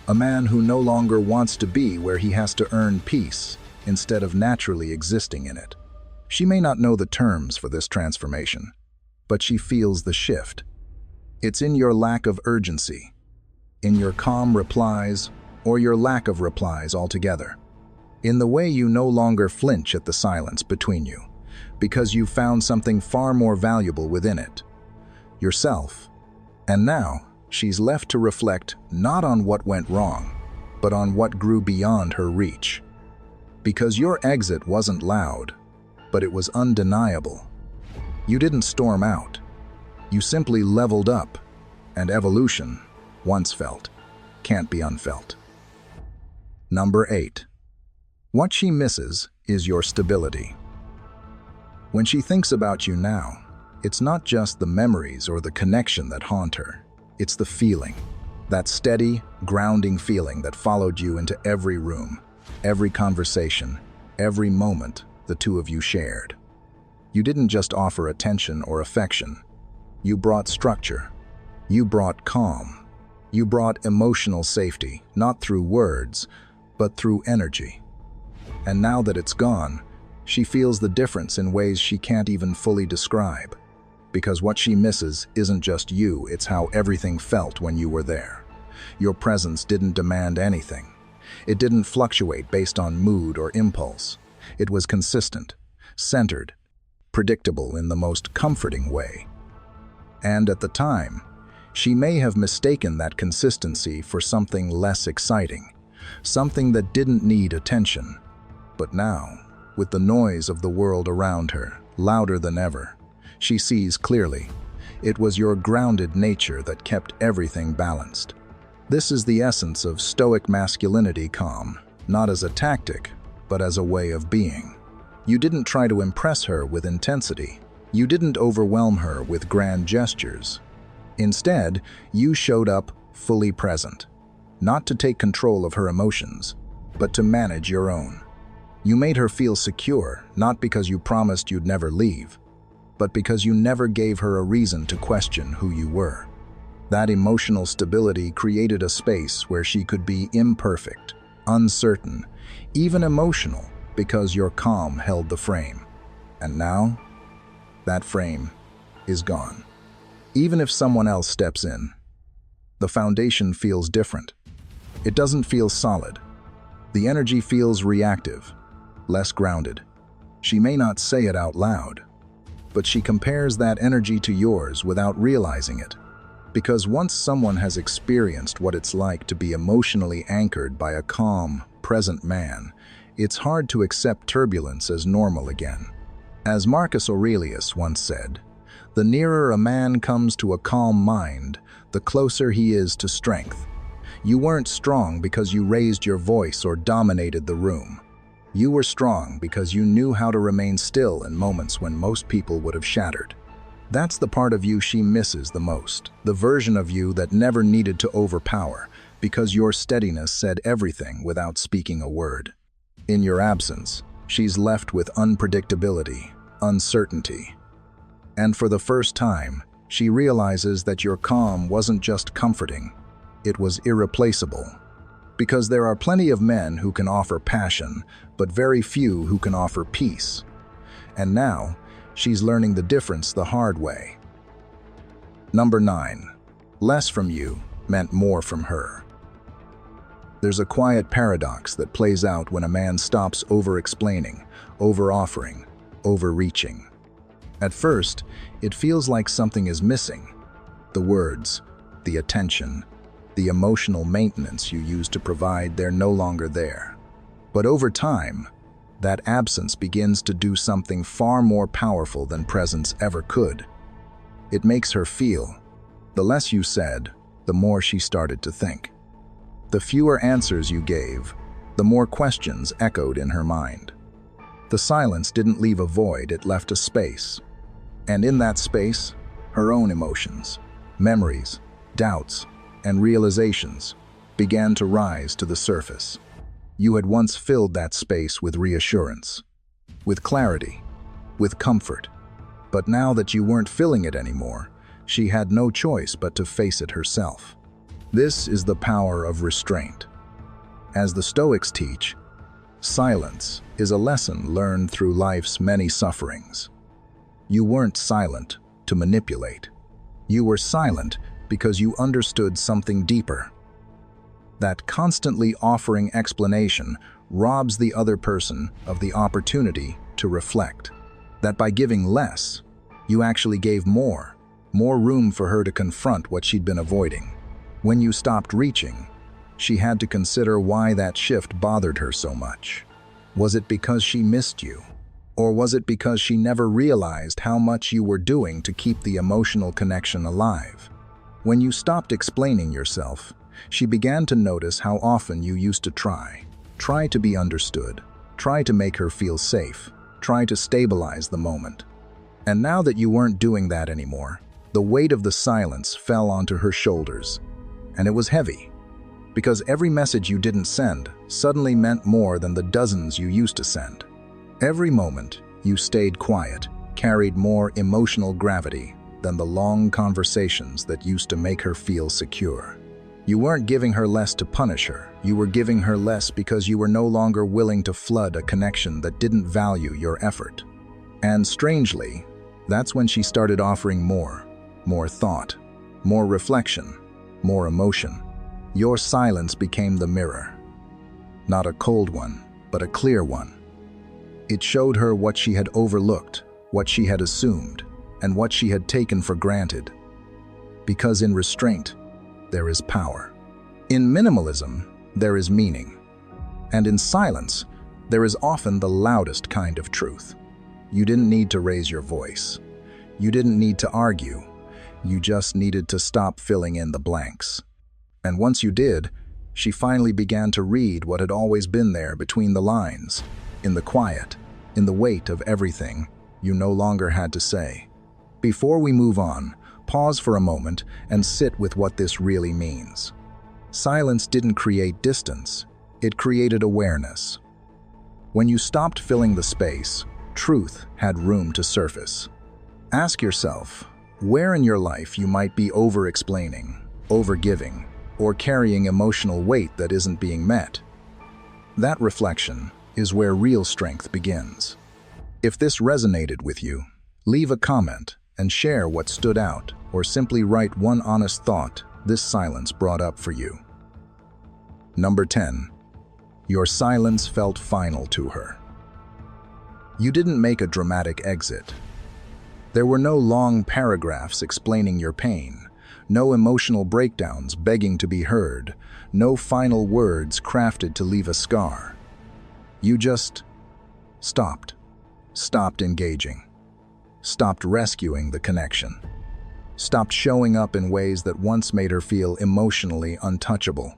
A: A man who no longer wants to be where he has to earn peace instead of naturally existing in it. She may not know the terms for this transformation, but she feels the shift. It's in your lack of urgency, in your calm replies, or your lack of replies altogether. In the way you no longer flinch at the silence between you, because you've found something far more valuable within it. Yourself. And now, she's left to reflect not on what went wrong, but on what grew beyond her reach. Because your exit wasn't loud, but it was undeniable. You didn't storm out. You simply leveled up, and evolution, once felt, can't be unfelt. Number 8. What she misses is your stability. When she thinks about you now, it's not just the memories or the connection that haunt her. It's the feeling, that steady, grounding feeling that followed you into every room, every conversation, every moment the two of you shared. You didn't just offer attention or affection. You brought structure. You brought calm. You brought emotional safety, not through words, but through energy. And now that it's gone, she feels the difference in ways she can't even fully describe. Because what she misses isn't just you, it's how everything felt when you were there. Your presence didn't demand anything. It didn't fluctuate based on mood or impulse. It was consistent, centered, predictable in the most comforting way. And at the time, she may have mistaken that consistency for something less exciting, something that didn't need attention. But now, with the noise of the world around her, louder than ever, she sees clearly. It was your grounded nature that kept everything balanced. This is the essence of Stoic masculinity: calm, not as a tactic, but as a way of being. You didn't try to impress her with intensity. You didn't overwhelm her with grand gestures. Instead, you showed up fully present, not to take control of her emotions, but to manage your own. You made her feel secure, not because you promised you'd never leave, but because you never gave her a reason to question who you were. That emotional stability created a space where she could be imperfect, uncertain, even emotional, because your calm held the frame. And now, that frame is gone. Even if someone else steps in, the foundation feels different. It doesn't feel solid. The energy feels reactive, less grounded. She may not say it out loud, but she compares that energy to yours without realizing it. Because once someone has experienced what it's like to be emotionally anchored by a calm, present man, it's hard to accept turbulence as normal again. As Marcus Aurelius once said, "The nearer a man comes to a calm mind, the closer he is to strength." You weren't strong because you raised your voice or dominated the room. You were strong because you knew how to remain still in moments when most people would have shattered. That's the part of you she misses the most, the version of you that never needed to overpower, because your steadiness said everything without speaking a word. In your absence, she's left with unpredictability, uncertainty. And for the first time, she realizes that your calm wasn't just comforting, it was irreplaceable. Because there are plenty of men who can offer passion, but very few who can offer peace. And now, she's learning the difference the hard way. Number 9. Less from you meant more from her. There's a quiet paradox that plays out when a man stops over-explaining, over-offering, overreaching. At first, it feels like something is missing. The words, the attention, the emotional maintenance you used to provide, they're no longer there. But over time, that absence begins to do something far more powerful than presence ever could. It makes her feel. The less you said, the more she started to think. The fewer answers you gave, the more questions echoed in her mind. The silence didn't leave a void, it left a space. And in that space, her own emotions, memories, doubts, and realizations began to rise to the surface. You had once filled that space with reassurance, with clarity, with comfort. But now that you weren't filling it anymore, she had no choice but to face it herself. This is the power of restraint. As the Stoics teach, silence is a lesson learned through life's many sufferings. You weren't silent to manipulate. You were silent because you understood something deeper. That constantly offering explanation robs the other person of the opportunity to reflect. That by giving less, you actually gave more room for her to confront what she'd been avoiding. When you stopped reaching, she had to consider why that shift bothered her so much. Was it because she missed you? Or was it because she never realized how much you were doing to keep the emotional connection alive? When you stopped explaining yourself, she began to notice how often you used to try to be understood, try to make her feel safe, try to stabilize the moment. And now that you weren't doing that anymore, the weight of the silence fell onto her shoulders. And it was heavy, because every message you didn't send suddenly meant more than the dozens you used to send. Every moment you stayed quiet carried more emotional gravity than the long conversations that used to make her feel secure. You weren't giving her less to punish her, you were giving her less because you were no longer willing to flood a connection that didn't value your effort. And strangely, that's when she started offering more thought, more reflection, more emotion. Your silence became the mirror. Not a cold one, but a clear one. It showed her what she had overlooked, what she had assumed, and what she had taken for granted. Because in restraint, there is power. In minimalism, there is meaning. And in silence, there is often the loudest kind of truth. You didn't need to raise your voice. You didn't need to argue. You just needed to stop filling in the blanks. And once you did, she finally began to read what had always been there between the lines, in the quiet, in the weight of everything you no longer had to say. Before we move on, pause for a moment and sit with what this really means. Silence didn't create distance, it created awareness. When you stopped filling the space, truth had room to surface. Ask yourself, where in your life you might be over-explaining, over-giving, or carrying emotional weight that isn't being met. That reflection is where real strength begins. If this resonated with you, leave a comment and share what stood out, or simply write one honest thought this silence brought up for you. Number 10. Your silence felt final to her. You didn't make a dramatic exit. There were no long paragraphs explaining your pain, no emotional breakdowns begging to be heard, no final words crafted to leave a scar. You just stopped. stopped engaging, stopped rescuing the connection, stopped showing up in ways that once made her feel emotionally untouchable.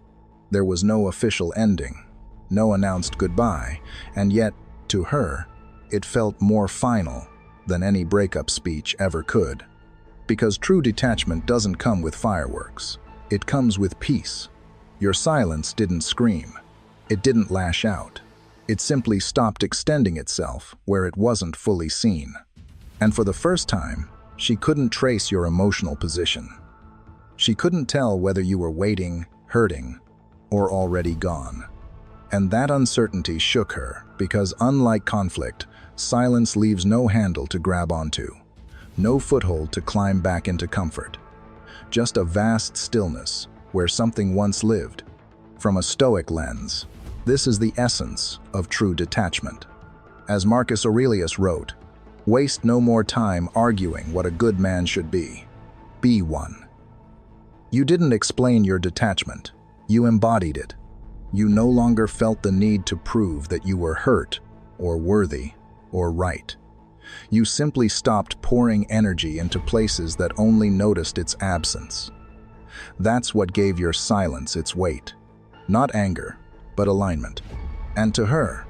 A: There was no official ending, no announced goodbye, and yet, to her, it felt more final than any breakup speech ever could. Because true detachment doesn't come with fireworks. It comes with peace. Your silence didn't scream. It didn't lash out. It simply stopped extending itself where it wasn't fully seen. And for the first time, she couldn't trace your emotional position. She couldn't tell whether you were waiting, hurting, or already gone. And that uncertainty shook her because, unlike conflict, silence leaves no handle to grab onto, no foothold to climb back into comfort. Just a vast stillness where something once lived. From a Stoic lens, this is the essence of true detachment. As Marcus Aurelius wrote, "Waste no more time arguing what a good man should be. Be one." You didn't explain your detachment. You embodied it. You no longer felt the need to prove that you were hurt or worthy or right. You simply stopped pouring energy into places that only noticed its absence. That's what gave your silence its weight. Not anger, but alignment. And to her,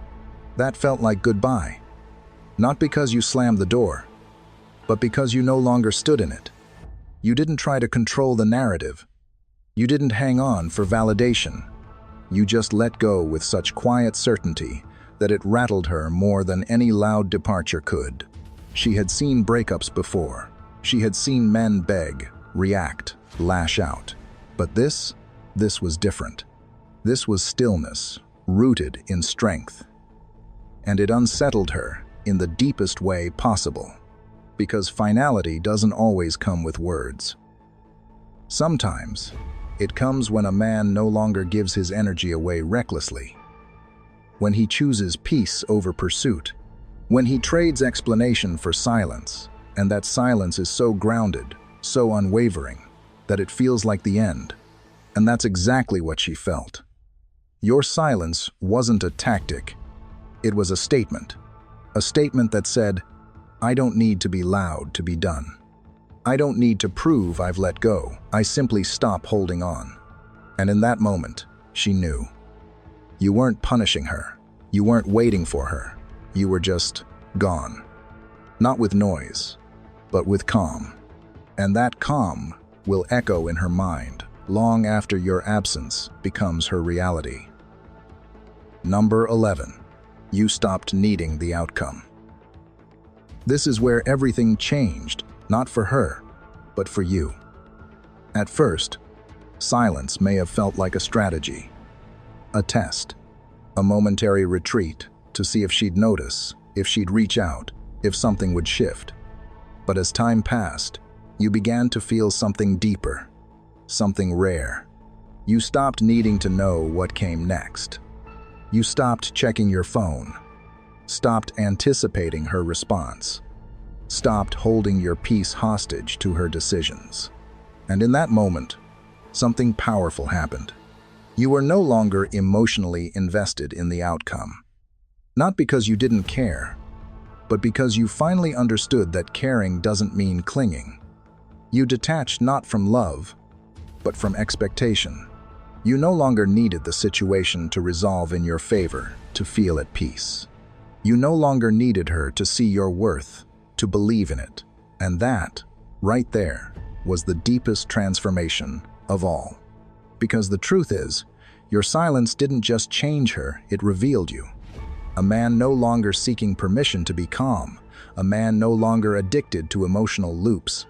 A: that felt like goodbye. Not because you slammed the door, but because you no longer stood in it. You didn't try to control the narrative. You didn't hang on for validation. You just let go with such quiet certainty that it rattled her more than any loud departure could. She had seen breakups before. She had seen men beg, react, lash out. But this was different. This was stillness, rooted in strength. And it unsettled her in the deepest way possible, because finality doesn't always come with words. Sometimes, it comes when a man no longer gives his energy away recklessly, when he chooses peace over pursuit, when he trades explanation for silence, and that silence is so grounded, so unwavering, that it feels like the end. And that's exactly what she felt. Your silence wasn't a tactic, it was a statement that said, "I don't need to be loud to be done. I don't need to prove I've let go. I simply stop holding on." And in that moment, she knew. You weren't punishing her. You weren't waiting for her. You were just gone. Not with noise, but with calm. And that calm will echo in her mind long after your absence becomes her reality. Number 11. You stopped needing the outcome. This is where everything changed, not for her, but for you. At first, silence may have felt like a strategy, a test, a momentary retreat to see if she'd notice, if she'd reach out, if something would shift. But as time passed, you began to feel something deeper, something rare. You stopped needing to know what came next. You stopped checking your phone, stopped anticipating her response, stopped holding your peace hostage to her decisions. And in that moment, something powerful happened. You were no longer emotionally invested in the outcome. Not because you didn't care, but because you finally understood that caring doesn't mean clinging. You detached not from love, but from expectation. You no longer needed the situation to resolve in your favor to feel at peace. You no longer needed her to see your worth, to believe in it. And that, right there, was the deepest transformation of all. Because the truth is, your silence didn't just change her, it revealed you. A man no longer seeking permission to be calm, a man no longer addicted to emotional loops,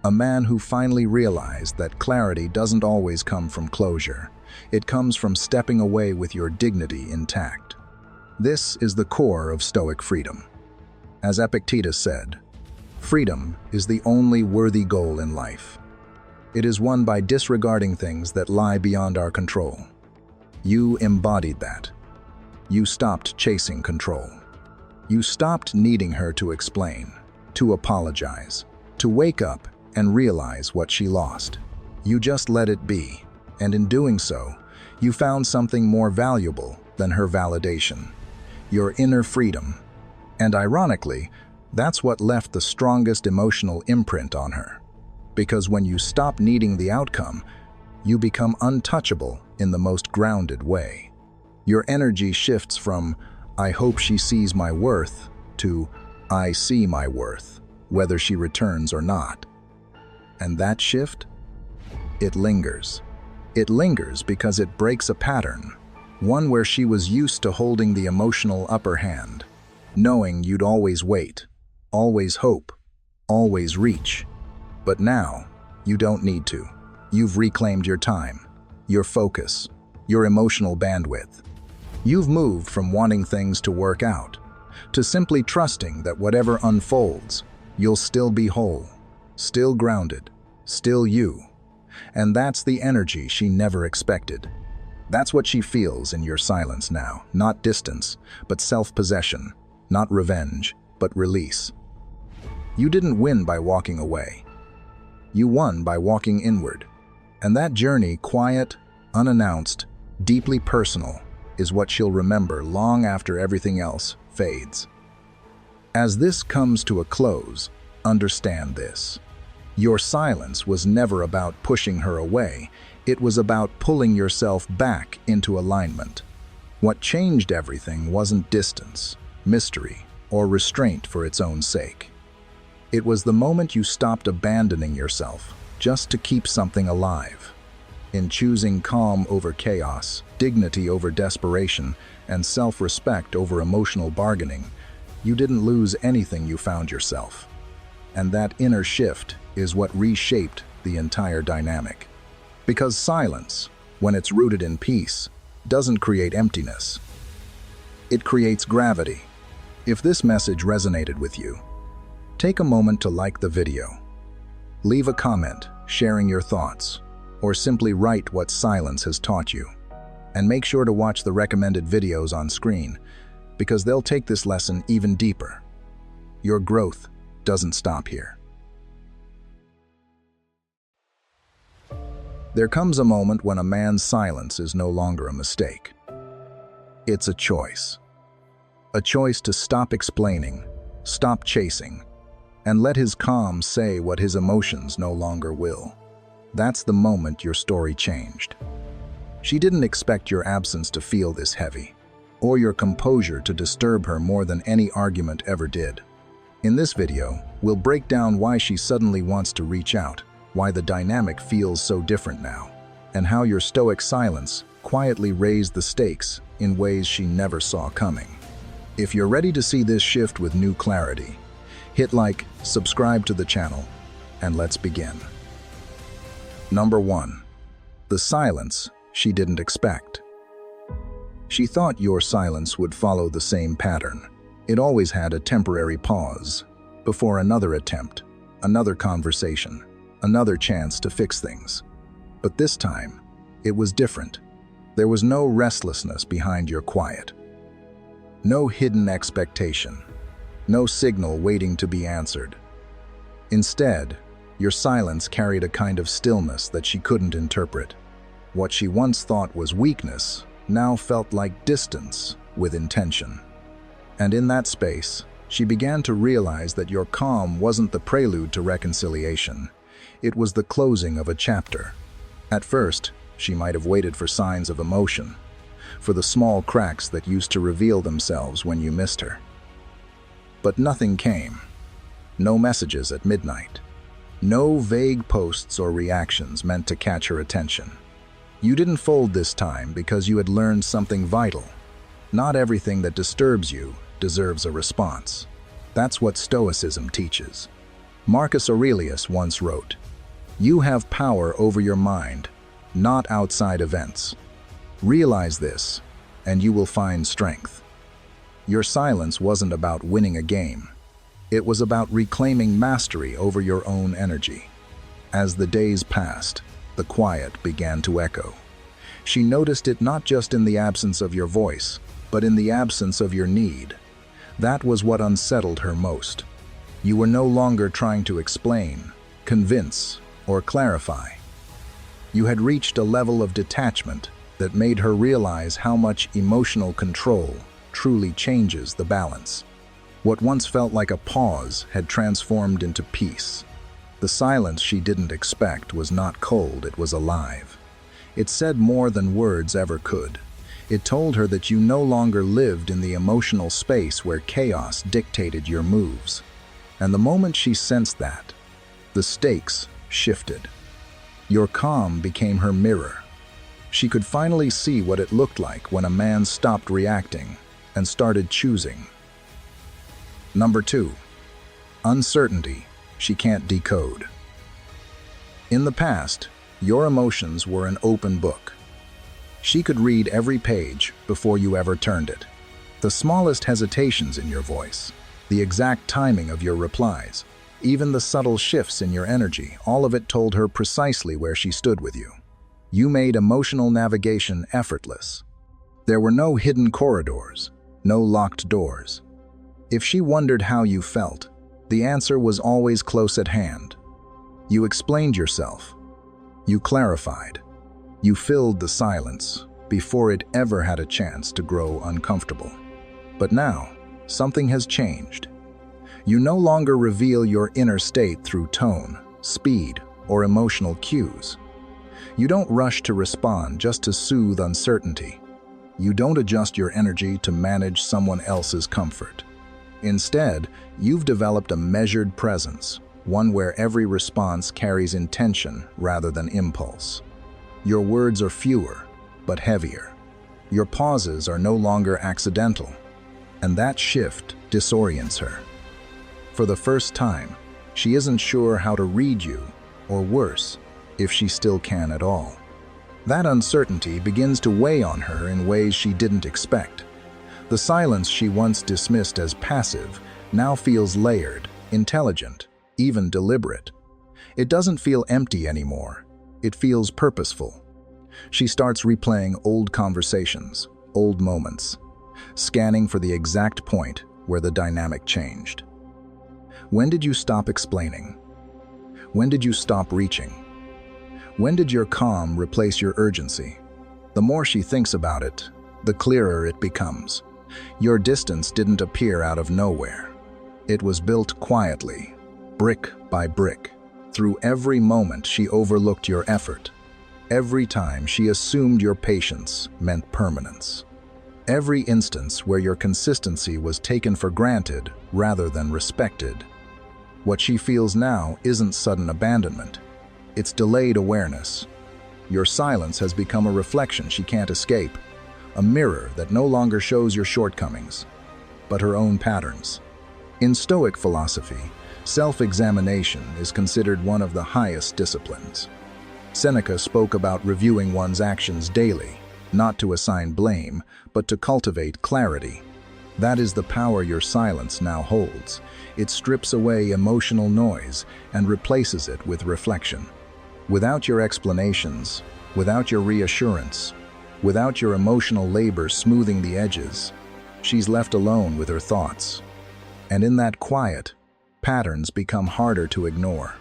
A: a man who finally realized that clarity doesn't always come from closure. It comes from stepping away with your dignity intact. This is the core of Stoic freedom. As Epictetus said, freedom is the only worthy goal in life. It is won by disregarding things that lie beyond our control. You embodied that. You stopped chasing control. You stopped needing her to explain, to apologize, to wake up and realize what she lost. You just let it be, and in doing so, you found something more valuable than her validation. Your inner freedom, And ironically, that's what left the strongest emotional imprint on her. Because when you stop needing the outcome, you become untouchable in the most grounded way. Your energy shifts from, "I hope she sees my worth," to, "I see my worth, whether she returns or not." And that shift? It lingers. It lingers because it breaks a pattern, one where she was used to holding the emotional upper hand, knowing you'd always wait, always hope, always reach. But now, you don't need to. You've reclaimed your time, your focus, your emotional bandwidth. You've moved from wanting things to work out to simply trusting that whatever unfolds, you'll still be whole, still grounded, still you. And that's the energy she never expected. That's what she feels in your silence now, not distance, but self-possession, not revenge, but release. You didn't win by walking away. You won by walking inward. And that journey, quiet, unannounced, deeply personal, is what she'll remember long after everything else fades. As this comes to a close, understand this. Your silence was never about pushing her away. It was about pulling yourself back into alignment. What changed everything wasn't distance, mystery, or restraint for its own sake. It was the moment you stopped abandoning yourself just to keep something alive. In choosing calm over chaos, dignity over desperation, and self-respect over emotional bargaining, you didn't lose anything. You found yourself. And that inner shift is what reshaped the entire dynamic. Because silence, when it's rooted in peace, doesn't create emptiness. It creates gravity. If this message resonated with you, take a moment to like the video. Leave a comment sharing your thoughts, or simply write what silence has taught you. And make sure to watch the recommended videos on screen, because they'll take this lesson even deeper. Your growth doesn't stop here. There comes a moment when a man's silence is no longer a mistake. It's a choice. A choice to stop explaining, stop chasing, and let his calm say what his emotions no longer will. That's the moment your story changed. She didn't expect your absence to feel this heavy, or your composure to disturb her more than any argument ever did. In this video, we'll break down why she suddenly wants to reach out, why the dynamic feels so different now, and how your stoic silence quietly raised the stakes in ways she never saw coming. If you're ready to see this shift with new clarity, hit like, subscribe to the channel, and let's begin. Number 1. The silence she didn't expect. She thought your silence would follow the same pattern. It always had a temporary pause before another attempt, another conversation, another chance to fix things. But this time, it was different. There was no restlessness behind your quiet. No hidden expectation. No signal waiting to be answered. Instead, your silence carried a kind of stillness that she couldn't interpret. What she once thought was weakness now felt like distance with intention. And in that space, she began to realize that your calm wasn't the prelude to reconciliation. It was the closing of a chapter. At first, she might have waited for signs of emotion, for the small cracks that used to reveal themselves when you missed her. But nothing came. No messages at midnight. No vague posts or reactions meant to catch her attention. You didn't fold this time because you had learned something vital. Not everything that disturbs you deserves a response. That's what Stoicism teaches. Marcus Aurelius once wrote, "You have power over your mind, not outside events. Realize this, and you will find strength." Your silence wasn't about winning a game. It was about reclaiming mastery over your own energy. As the days passed, the quiet began to echo. She noticed it not just in the absence of your voice, but in the absence of your need. That was what unsettled her most. You were no longer trying to explain, convince, or clarify. You had reached a level of detachment that made her realize how much emotional control truly changes the balance. What once felt like a pause had transformed into peace. The silence she didn't expect was not cold, it was alive. It said more than words ever could. It told her that you no longer lived in the emotional space where chaos dictated your moves. And the moment she sensed that, the stakes shifted. Your calm became her mirror. She could finally see what it looked like when a man stopped reacting and started choosing. Number 2. Uncertainty she can't decode. In the past, your emotions were an open book. She could read every page before you ever turned it. The smallest hesitations in your voice, the exact timing of your replies, even the subtle shifts in your energy, all of it told her precisely where she stood with you. You made emotional navigation effortless. There were no hidden corridors, no locked doors. If she wondered how you felt, the answer was always close at hand. You explained yourself. You clarified. You filled the silence before it ever had a chance to grow uncomfortable. But now, something has changed. You no longer reveal your inner state through tone, speed, or emotional cues. You don't rush to respond just to soothe uncertainty. You don't adjust your energy to manage someone else's comfort. Instead, you've developed a measured presence, one where every response carries intention rather than impulse. Your words are fewer, but heavier. Your pauses are no longer accidental, and that shift disorients her. For the first time, she isn't sure how to read you, or worse, if she still can at all. That uncertainty begins to weigh on her in ways she didn't expect. The silence she once dismissed as passive now feels layered, intelligent, even deliberate. It doesn't feel empty anymore. It feels purposeful. She starts replaying old conversations, old moments, scanning for the exact point where the dynamic changed. When did you stop explaining? When did you stop reaching? When did your calm replace your urgency? The more she thinks about it, the clearer it becomes. Your distance didn't appear out of nowhere. It was built quietly, brick by brick. Through every moment she overlooked your effort. Every time she assumed your patience meant permanence. Every instance where your consistency was taken for granted rather than respected. What she feels now isn't sudden abandonment. It's delayed awareness. Your silence has become a reflection she can't escape. A mirror that no longer shows your shortcomings, but her own patterns. In Stoic philosophy, self-examination is considered one of the highest disciplines. Seneca spoke about reviewing one's actions daily, not to assign blame, but to cultivate clarity. That is the power your silence now holds. It strips away emotional noise and replaces it with reflection. Without your explanations, without your reassurance, without your emotional labor smoothing the edges, she's left alone with her thoughts. And in that quiet, patterns become harder to ignore.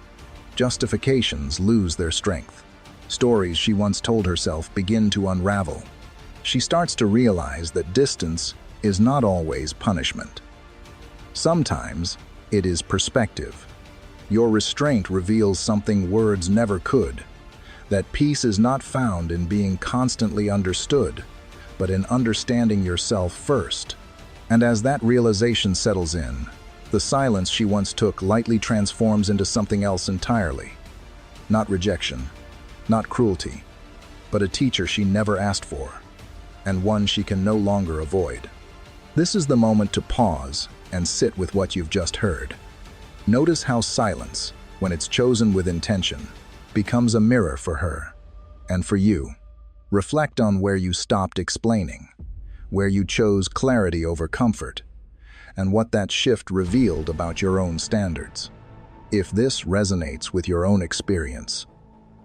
A: Justifications lose their strength. Stories she once told herself begin to unravel. She starts to realize that distance is not always punishment. Sometimes it is perspective. Your restraint reveals something words never could. That peace is not found in being constantly understood, but in understanding yourself first. And as that realization settles in, the silence she once took lightly transforms into something else entirely. Not rejection, not cruelty, but a teacher she never asked for, and one she can no longer avoid. This is the moment to pause and sit with what you've just heard. Notice how silence, when it's chosen with intention, becomes a mirror for her and for you. Reflect on where you stopped explaining, where you chose clarity over comfort, and what that shift revealed about your own standards. If this resonates with your own experience,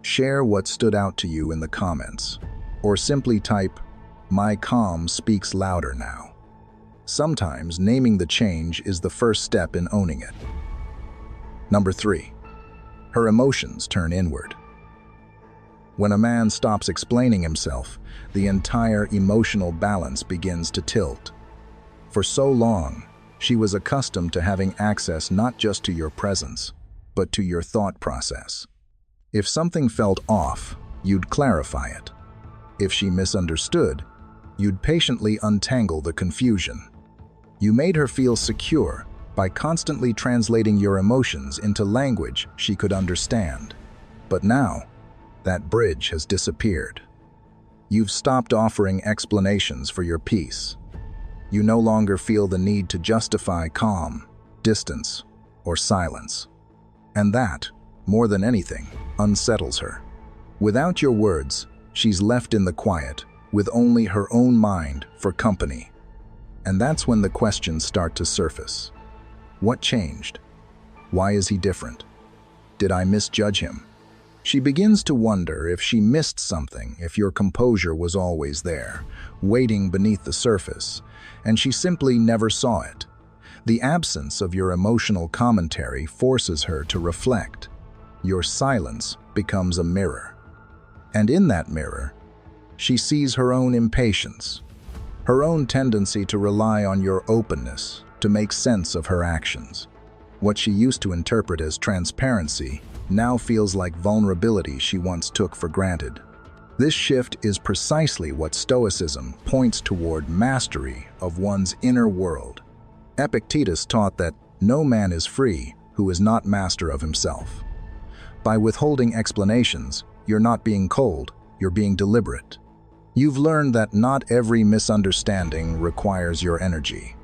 A: share what stood out to you in the comments, or simply type, "My calm speaks louder now." Sometimes naming the change is the first step in owning it. Number 3. Her emotions turn inward. When a man stops explaining himself, the entire emotional balance begins to tilt. For so long, She was accustomed to having access not just to your presence, but to your thought process. If something felt off, you'd clarify it. If she misunderstood, you'd patiently untangle the confusion. You made her feel secure by constantly translating your emotions into language she could understand. But now, that bridge has disappeared. You've stopped offering explanations for your peace. You no longer feel the need to justify calm, distance, or silence. And that, more than anything, unsettles her. Without your words, she's left in the quiet, with only her own mind for company. And that's when the questions start to surface. What changed? Why is he different? Did I misjudge him? She begins to wonder if she missed something, if your composure was always there, waiting beneath the surface, and she simply never saw it. The absence of your emotional commentary forces her to reflect. Your silence becomes a mirror. And in that mirror, she sees her own impatience, her own tendency to rely on your openness to make sense of her actions. What she used to interpret as transparency now feels like vulnerability she once took for granted. This shift is precisely what Stoicism points toward: mastery of one's inner world. Epictetus taught that no man is free who is not master of himself. By withholding explanations, you're not being cold, you're being deliberate. You've learned that not every misunderstanding requires your energy,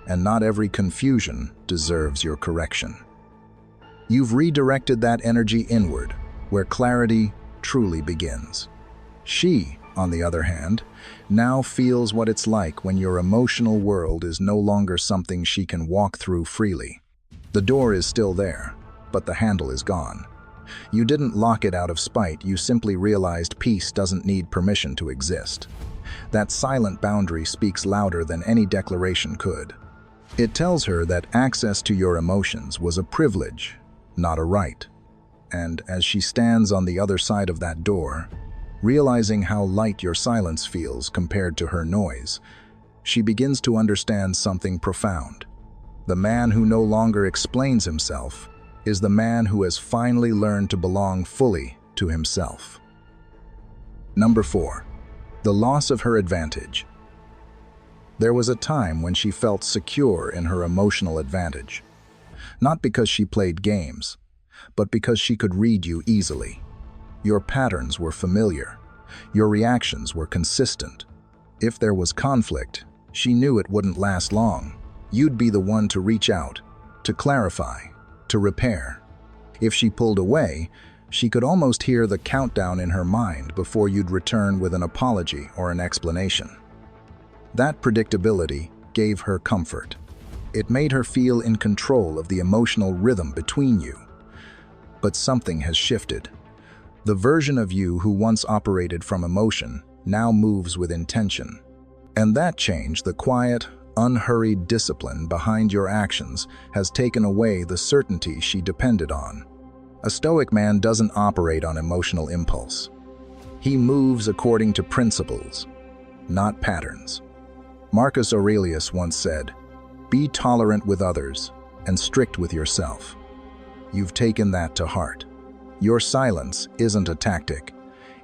A: and not every confusion deserves your correction. You've redirected that energy inward, where clarity truly begins. She, on the other hand, now feels what it's like when your emotional world is no longer something she can walk through freely. The door is still there, but the handle is gone. You didn't lock it out of spite, you simply realized peace doesn't need permission to exist. That silent boundary speaks louder than any declaration could. It tells her that access to your emotions was a privilege, not a right. And as she stands on the other side of that door, realizing how light your silence feels compared to her noise, she begins to understand something profound. The man who no longer explains himself is the man who has finally learned to belong fully to himself. Number 4. The loss of her advantage. There was a time when she felt secure in her emotional advantage. Not because she played games, but because she could read you easily. Your patterns were familiar. Your reactions were consistent. If there was conflict, she knew it wouldn't last long. You'd be the one to reach out, to clarify, to repair. If she pulled away, she could almost hear the countdown in her mind before you'd return with an apology or an explanation. That predictability gave her comfort. It made her feel in control of the emotional rhythm between you. But something has shifted. The version of you who once operated from emotion now moves with intention. And that change, the quiet, unhurried discipline behind your actions, has taken away the certainty she depended on. A Stoic man doesn't operate on emotional impulse. He moves according to principles, not patterns. Marcus Aurelius once said, "Be tolerant with others and strict with yourself." You've taken that to heart. Your silence isn't a tactic,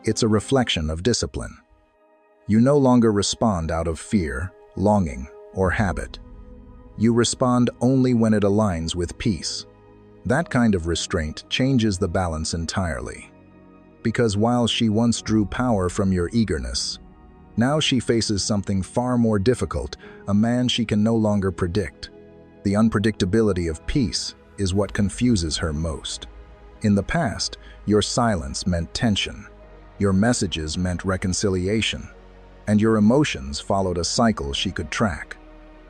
A: it's a reflection of discipline. You no longer respond out of fear, longing, or habit. You respond only when it aligns with peace. That kind of restraint changes the balance entirely. Because while she once drew power from your eagerness, now she faces something far more difficult, a man she can no longer predict. The unpredictability of peace is what confuses her most. In the past, your silence meant tension, your messages meant reconciliation, and your emotions followed a cycle she could track.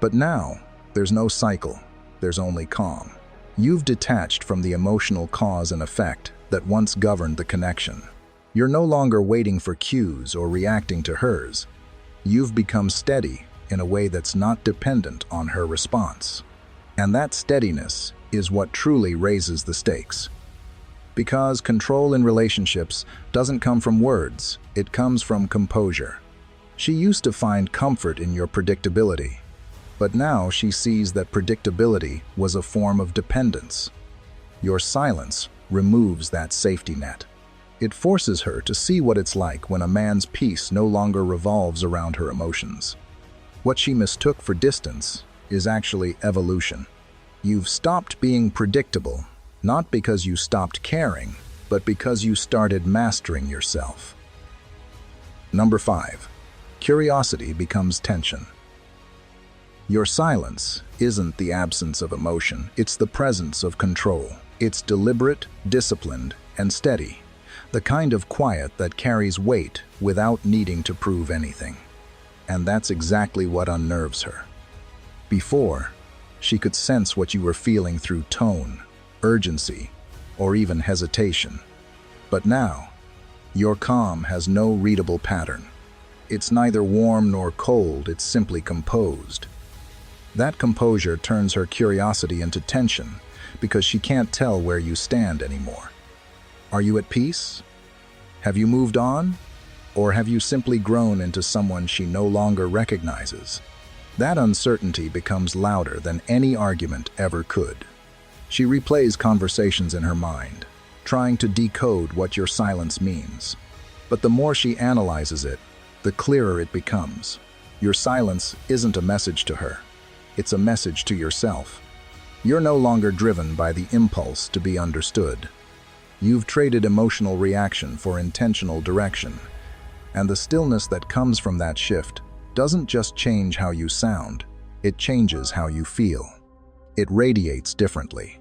A: But now, there's no cycle, there's only calm. You've detached from the emotional cause and effect that once governed the connection. You're no longer waiting for cues or reacting to hers. You've become steady in a way that's not dependent on her response. And that steadiness is what truly raises the stakes. Because control in relationships doesn't come from words, it comes from composure. She used to find comfort in your predictability, But now she sees that predictability was a form of dependence. Your silence removes that safety net. It forces her to see what it's like when a man's peace no longer revolves around her emotions. What she mistook for distance is actually evolution. You've stopped being predictable, not because you stopped caring, but because you started mastering yourself. Number 5. Curiosity becomes tension. Your silence isn't the absence of emotion, it's the presence of control. It's deliberate, disciplined, and steady, the kind of quiet that carries weight without needing to prove anything. And that's exactly what unnerves her. Before, she could sense what you were feeling through tone, urgency, or even hesitation. But now, your calm has no readable pattern. It's neither warm nor cold, it's simply composed. That composure turns her curiosity into tension because she can't tell where you stand anymore. Are you at peace? Have you moved on? Or have you simply grown into someone she no longer recognizes? That uncertainty becomes louder than any argument ever could. She replays conversations in her mind, trying to decode what your silence means. But the more she analyzes it, the clearer it becomes. Your silence isn't a message to her. It's a message to yourself. You're no longer driven by the impulse to be understood. You've traded emotional reaction for intentional direction. And the stillness that comes from that shift doesn't just change how you sound, it changes how you feel. It radiates differently.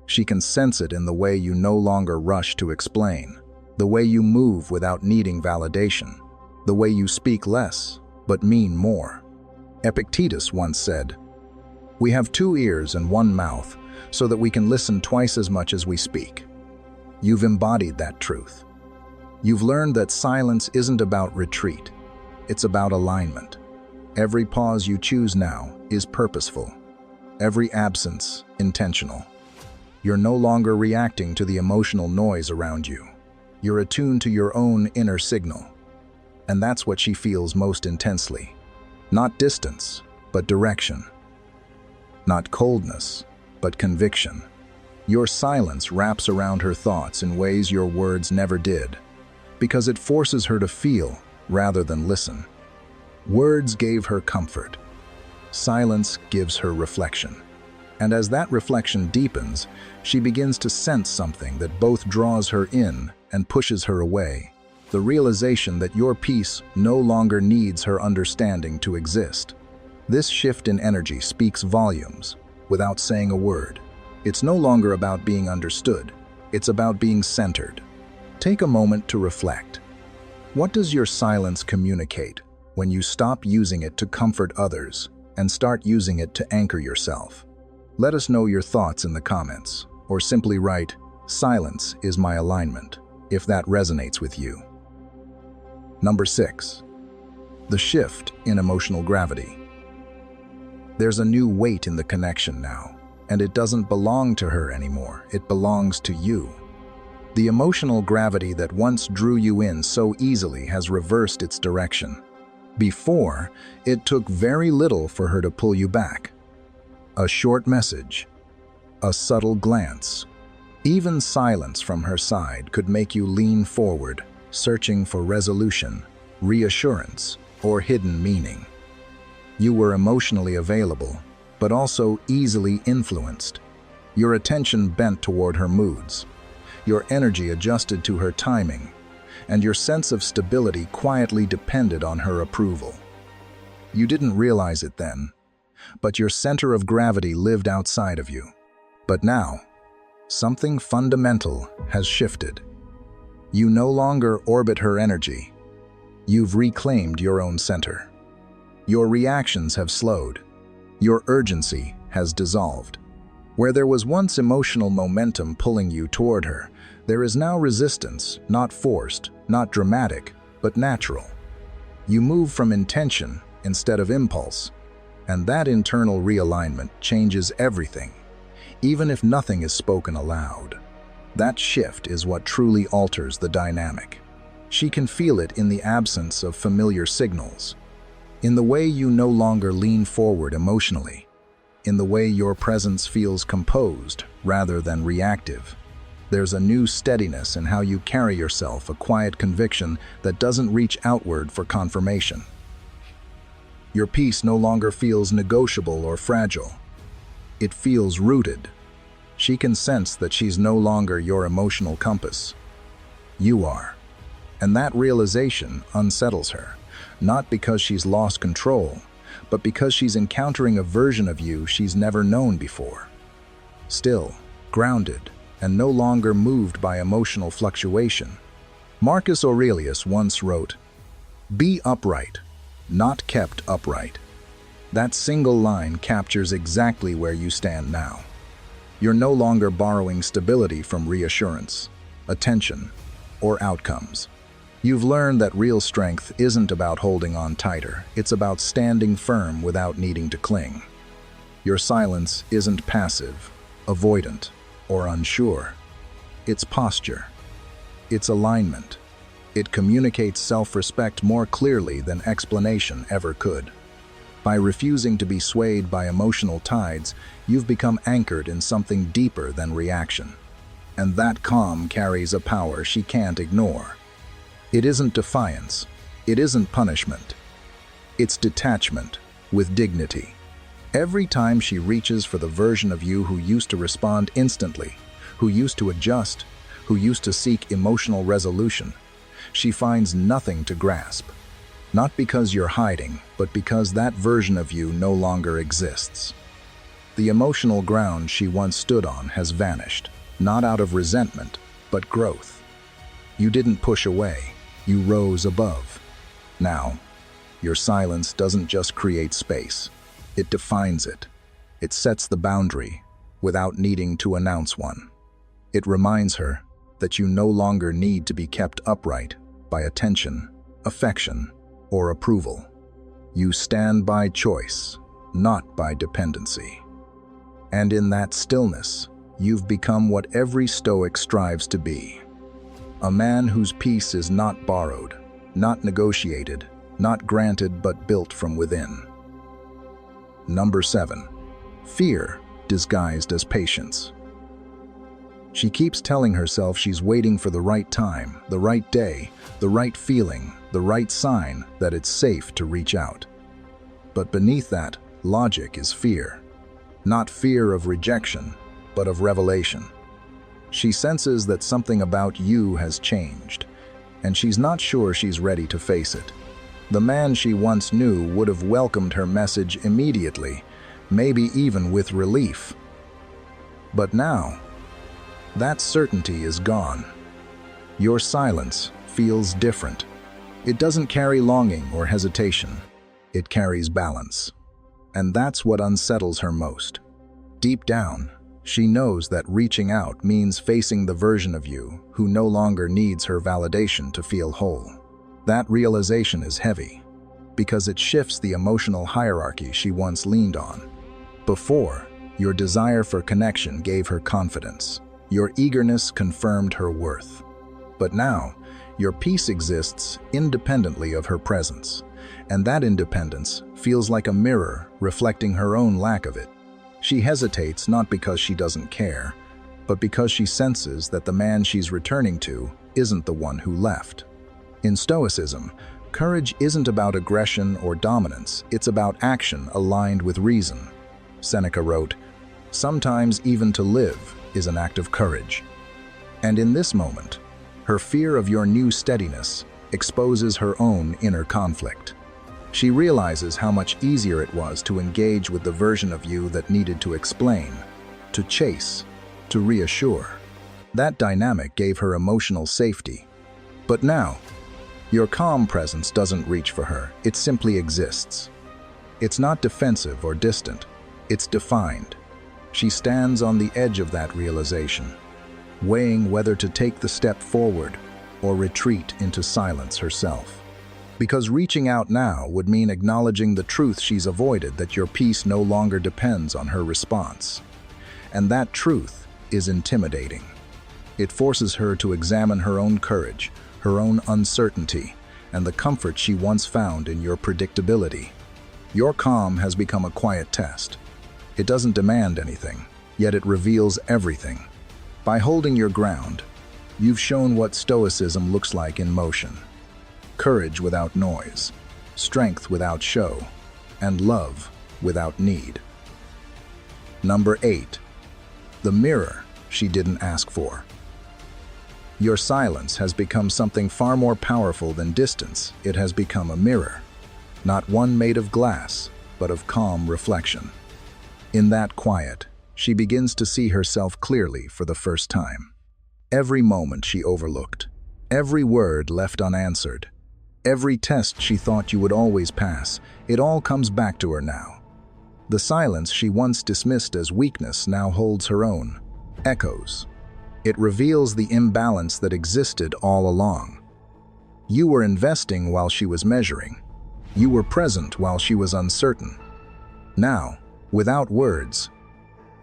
A: She can sense it in the way you no longer rush to explain, the way you move without needing validation, the way you speak less but mean more. Epictetus once said, "We have 2 ears and 1 mouth so that we can listen twice as much as we speak." You've embodied that truth. You've learned that silence isn't about retreat, it's about alignment. Every pause you choose now is purposeful, every absence intentional. You're no longer reacting to the emotional noise around you. You're attuned to your own inner signal. And that's what she feels most intensely. Not distance, but direction. Not coldness, but conviction. Your silence wraps around her thoughts in ways your words never did, because it forces her to feel rather than listen. Words gave her comfort. Silence gives her reflection. And as that reflection deepens, she begins to sense something that both draws her in and pushes her away. The realization that your peace no longer needs her understanding to exist. This shift in energy speaks volumes without saying a word. It's no longer about being understood, it's about being centered. Take a moment to reflect. What does your silence communicate when you stop using it to comfort others and start using it to anchor yourself? Let us know your thoughts in the comments, or simply write, "Silence is my alignment," if that resonates with you. Number 6. The shift in emotional gravity. There's a new weight in the connection now, and it doesn't belong to her anymore, it belongs to you. The emotional gravity that once drew you in so easily has reversed its direction. Before, it took very little for her to pull you back. A short message, a subtle glance, even silence from her side could make you lean forward, searching for resolution, reassurance, or hidden meaning. You were emotionally available, but also easily influenced. Your attention bent toward her moods, your energy adjusted to her timing, and your sense of stability quietly depended on her approval. You didn't realize it then, but your center of gravity lived outside of you. But now, something fundamental has shifted. You no longer orbit her energy. You've reclaimed your own center. Your reactions have slowed. Your urgency has dissolved. Where there was once emotional momentum pulling you toward her, there is now resistance, not forced, not dramatic, but natural. You move from intention instead of impulse, and that internal realignment changes everything, even if nothing is spoken aloud. That shift is what truly alters the dynamic. She can feel it in the absence of familiar signals, in the way you no longer lean forward emotionally, in the way your presence feels composed rather than reactive. There's a new steadiness in how you carry yourself, a quiet conviction that doesn't reach outward for confirmation. Your peace no longer feels negotiable or fragile. It feels rooted. She can sense that she's no longer your emotional compass. You are. And that realization unsettles her, not because she's lost control, but because she's encountering a version of you she's never known before. Still, grounded, and no longer moved by emotional fluctuation. Marcus Aurelius once wrote, "Be upright, not kept upright." That single line captures exactly where you stand now. You're no longer borrowing stability from reassurance, attention, or outcomes. You've learned that real strength isn't about holding on tighter, it's about standing firm without needing to cling. Your silence isn't passive, avoidant, or unsure. It's posture. It's alignment. It communicates self-respect more clearly than explanation ever could. By refusing to be swayed by emotional tides, you've become anchored in something deeper than reaction. And that calm carries a power she can't ignore. It isn't defiance. It isn't punishment. It's detachment with dignity. Every time she reaches for the version of you who used to respond instantly, who used to adjust, who used to seek emotional resolution, she finds nothing to grasp. Not because you're hiding, but because that version of you no longer exists. The emotional ground she once stood on has vanished, not out of resentment, but growth. You didn't push away, you rose above. Now, your silence doesn't just create space, it defines it. It sets the boundary without needing to announce one. It reminds her that you no longer need to be kept upright by attention, affection, or approval. You stand by choice, not by dependency. And in that stillness, you've become what every Stoic strives to be. A man whose peace is not borrowed, not negotiated, not granted but built from within. Number 7. Fear disguised as patience. She keeps telling herself she's waiting for the right time, the right day, the right feeling, the right sign that it's safe to reach out. But beneath that, logic is fear. Not fear of rejection, but of revelation. She senses that something about you has changed, and she's not sure she's ready to face it. The man she once knew would have welcomed her message immediately, maybe even with relief. But now, that certainty is gone. Your silence feels different. It doesn't carry longing or hesitation. It carries balance. And that's what unsettles her most. Deep down, she knows that reaching out means facing the version of you who no longer needs her validation to feel whole. That realization is heavy, because it shifts the emotional hierarchy she once leaned on. Before, your desire for connection gave her confidence. Your eagerness confirmed her worth. But now, your peace exists independently of her presence, and that independence feels like a mirror reflecting her own lack of it. She hesitates not because she doesn't care, but because she senses that the man she's returning to isn't the one who left. In Stoicism, courage isn't about aggression or dominance, it's about action aligned with reason. Seneca wrote, "Sometimes even to live is an act of courage." And in this moment, her fear of your new steadiness exposes her own inner conflict. She realizes how much easier it was to engage with the version of you that needed to explain, to chase, to reassure. That dynamic gave her emotional safety. But now, your calm presence doesn't reach for her, it simply exists. It's not defensive or distant, it's defined. She stands on the edge of that realization, weighing whether to take the step forward or retreat into silence herself. Because reaching out now would mean acknowledging the truth she's avoided, that your peace no longer depends on her response. And that truth is intimidating. It forces her to examine her own courage, her own uncertainty, and the comfort she once found in your predictability. Your calm has become a quiet test. It doesn't demand anything, yet it reveals everything. By holding your ground, you've shown what Stoicism looks like in motion. Courage without noise, strength without show, and love without need. Number 8. The mirror she didn't ask for. Your silence has become something far more powerful than distance. It has become a mirror, not one made of glass, but of calm reflection. In that quiet, she begins to see herself clearly for the first time. Every moment she overlooked, every word left unanswered, every test she thought you would always pass, it all comes back to her now. The silence she once dismissed as weakness now holds her own, echoes. It reveals the imbalance that existed all along. You were investing while she was measuring. You were present while she was uncertain. Now, without words,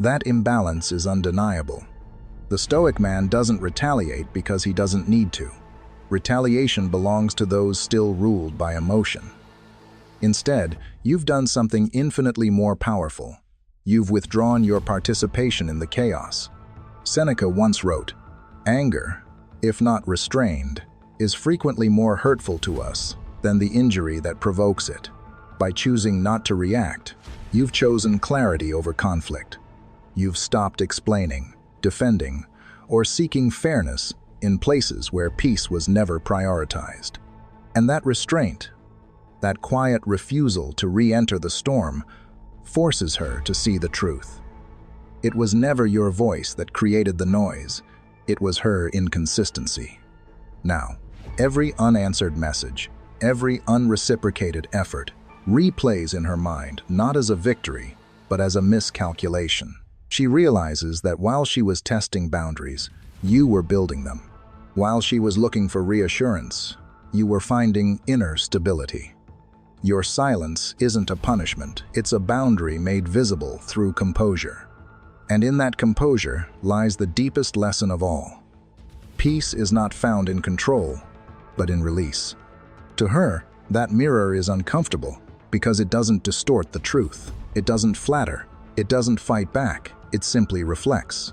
A: that imbalance is undeniable. The Stoic man doesn't retaliate because he doesn't need to. Retaliation belongs to those still ruled by emotion. Instead, you've done something infinitely more powerful. You've withdrawn your participation in the chaos. Seneca once wrote, "Anger, if not restrained, is frequently more hurtful to us than the injury that provokes it." By choosing not to react, you've chosen clarity over conflict. You've stopped explaining, defending, or seeking fairness in places where peace was never prioritized. And that restraint, that quiet refusal to re-enter the storm, forces her to see the truth. It was never your voice that created the noise, it was her inconsistency. Now, every unanswered message, every unreciprocated effort, replays in her mind not as a victory, but as a miscalculation. She realizes that while she was testing boundaries, you were building them. While she was looking for reassurance, you were finding inner stability. Your silence isn't a punishment, it's a boundary made visible through composure. And in that composure lies the deepest lesson of all. Peace is not found in control, but in release. To her, that mirror is uncomfortable because it doesn't distort the truth. It doesn't flatter. It doesn't fight back. It simply reflects.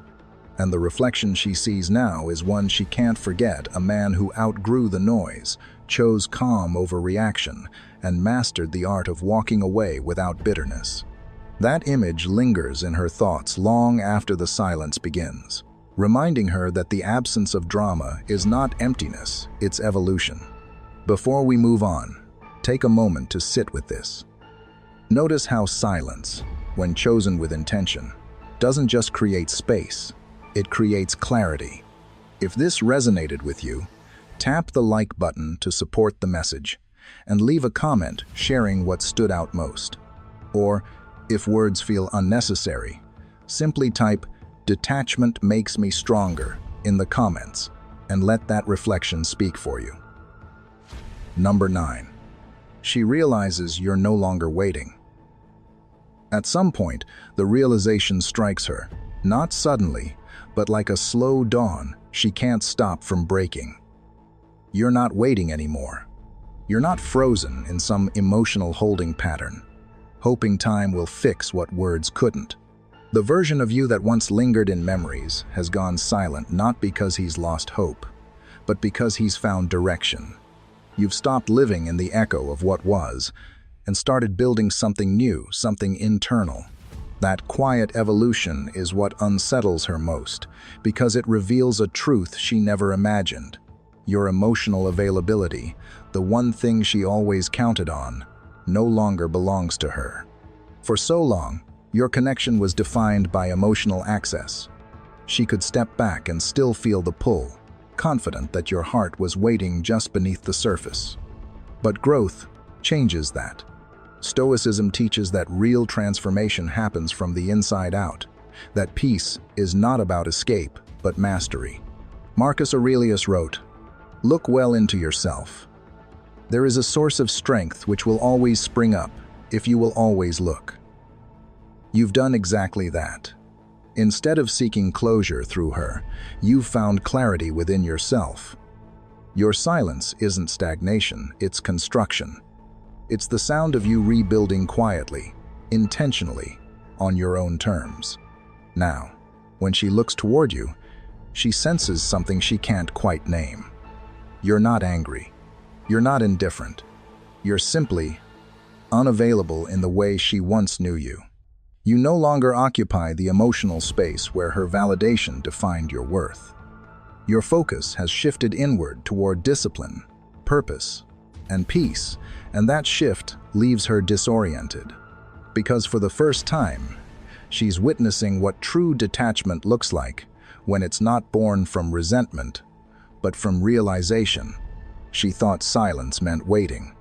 A: And the reflection she sees now is one she can't forget, a man who outgrew the noise, chose calm over reaction, and mastered the art of walking away without bitterness. That image lingers in her thoughts long after the silence begins, reminding her that the absence of drama is not emptiness, it's evolution. Before we move on, take a moment to sit with this. Notice how silence, when chosen with intention, doesn't just create space, it creates clarity. If this resonated with you, tap the like button to support the message, and leave a comment sharing what stood out most. Or, if words feel unnecessary, simply type "detachment makes me stronger" in the comments and let that reflection speak for you. Number 9. She realizes you're no longer waiting. At some point, the realization strikes her, not suddenly, but like a slow dawn she can't stop from breaking. You're not waiting anymore. You're not frozen in some emotional holding pattern, hoping time will fix what words couldn't. The version of you that once lingered in memories has gone silent not because he's lost hope, but because he's found direction. You've stopped living in the echo of what was and started building something new, something internal. That quiet evolution is what unsettles her most, because it reveals a truth she never imagined. Your emotional availability, the one thing she always counted on, no longer belongs to her. For so long, your connection was defined by emotional access. She could step back and still feel the pull, confident that your heart was waiting just beneath the surface. But growth changes that. Stoicism teaches that real transformation happens from the inside out, that peace is not about escape, but mastery. Marcus Aurelius wrote, "Look well into yourself. There is a source of strength which will always spring up if you will always look." You've done exactly that. Instead of seeking closure through her, you've found clarity within yourself. Your silence isn't stagnation, it's construction. It's the sound of you rebuilding quietly, intentionally, on your own terms. Now, when she looks toward you, she senses something she can't quite name. You're not angry. You're not indifferent. You're simply unavailable in the way she once knew you. You no longer occupy the emotional space where her validation defined your worth. Your focus has shifted inward toward discipline, purpose, and peace, and that shift leaves her disoriented. Because for the first time, she's witnessing what true detachment looks like when it's not born from resentment, but from realization. She thought silence meant waiting.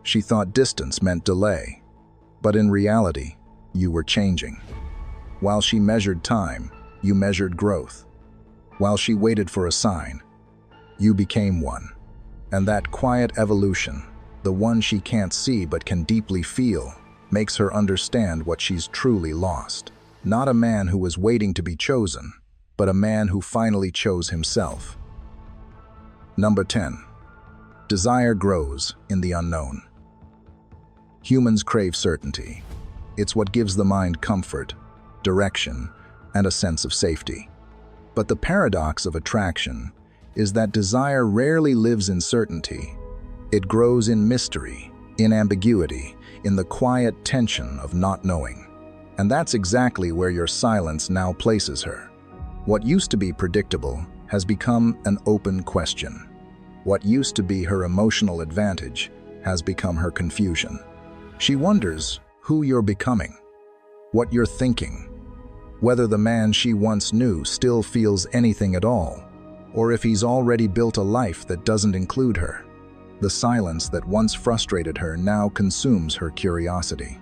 A: She thought distance meant delay. But in reality, you were changing. While she measured time, you measured growth. While she waited for a sign, you became one. And that quiet evolution, the one she can't see but can deeply feel, makes her understand what she's truly lost. Not a man who was waiting to be chosen, but a man who finally chose himself. Number 10. Desire grows in the unknown. Humans crave certainty. It's what gives the mind comfort, direction, and a sense of safety. But the paradox of attraction is that desire rarely lives in certainty. It grows in mystery, in ambiguity, in the quiet tension of not knowing. And that's exactly where your silence now places her. What used to be predictable has become an open question. What used to be her emotional advantage has become her confusion. She wonders who you're becoming, what you're thinking, whether the man she once knew still feels anything at all, or if he's already built a life that doesn't include her. The silence that once frustrated her now consumes her curiosity.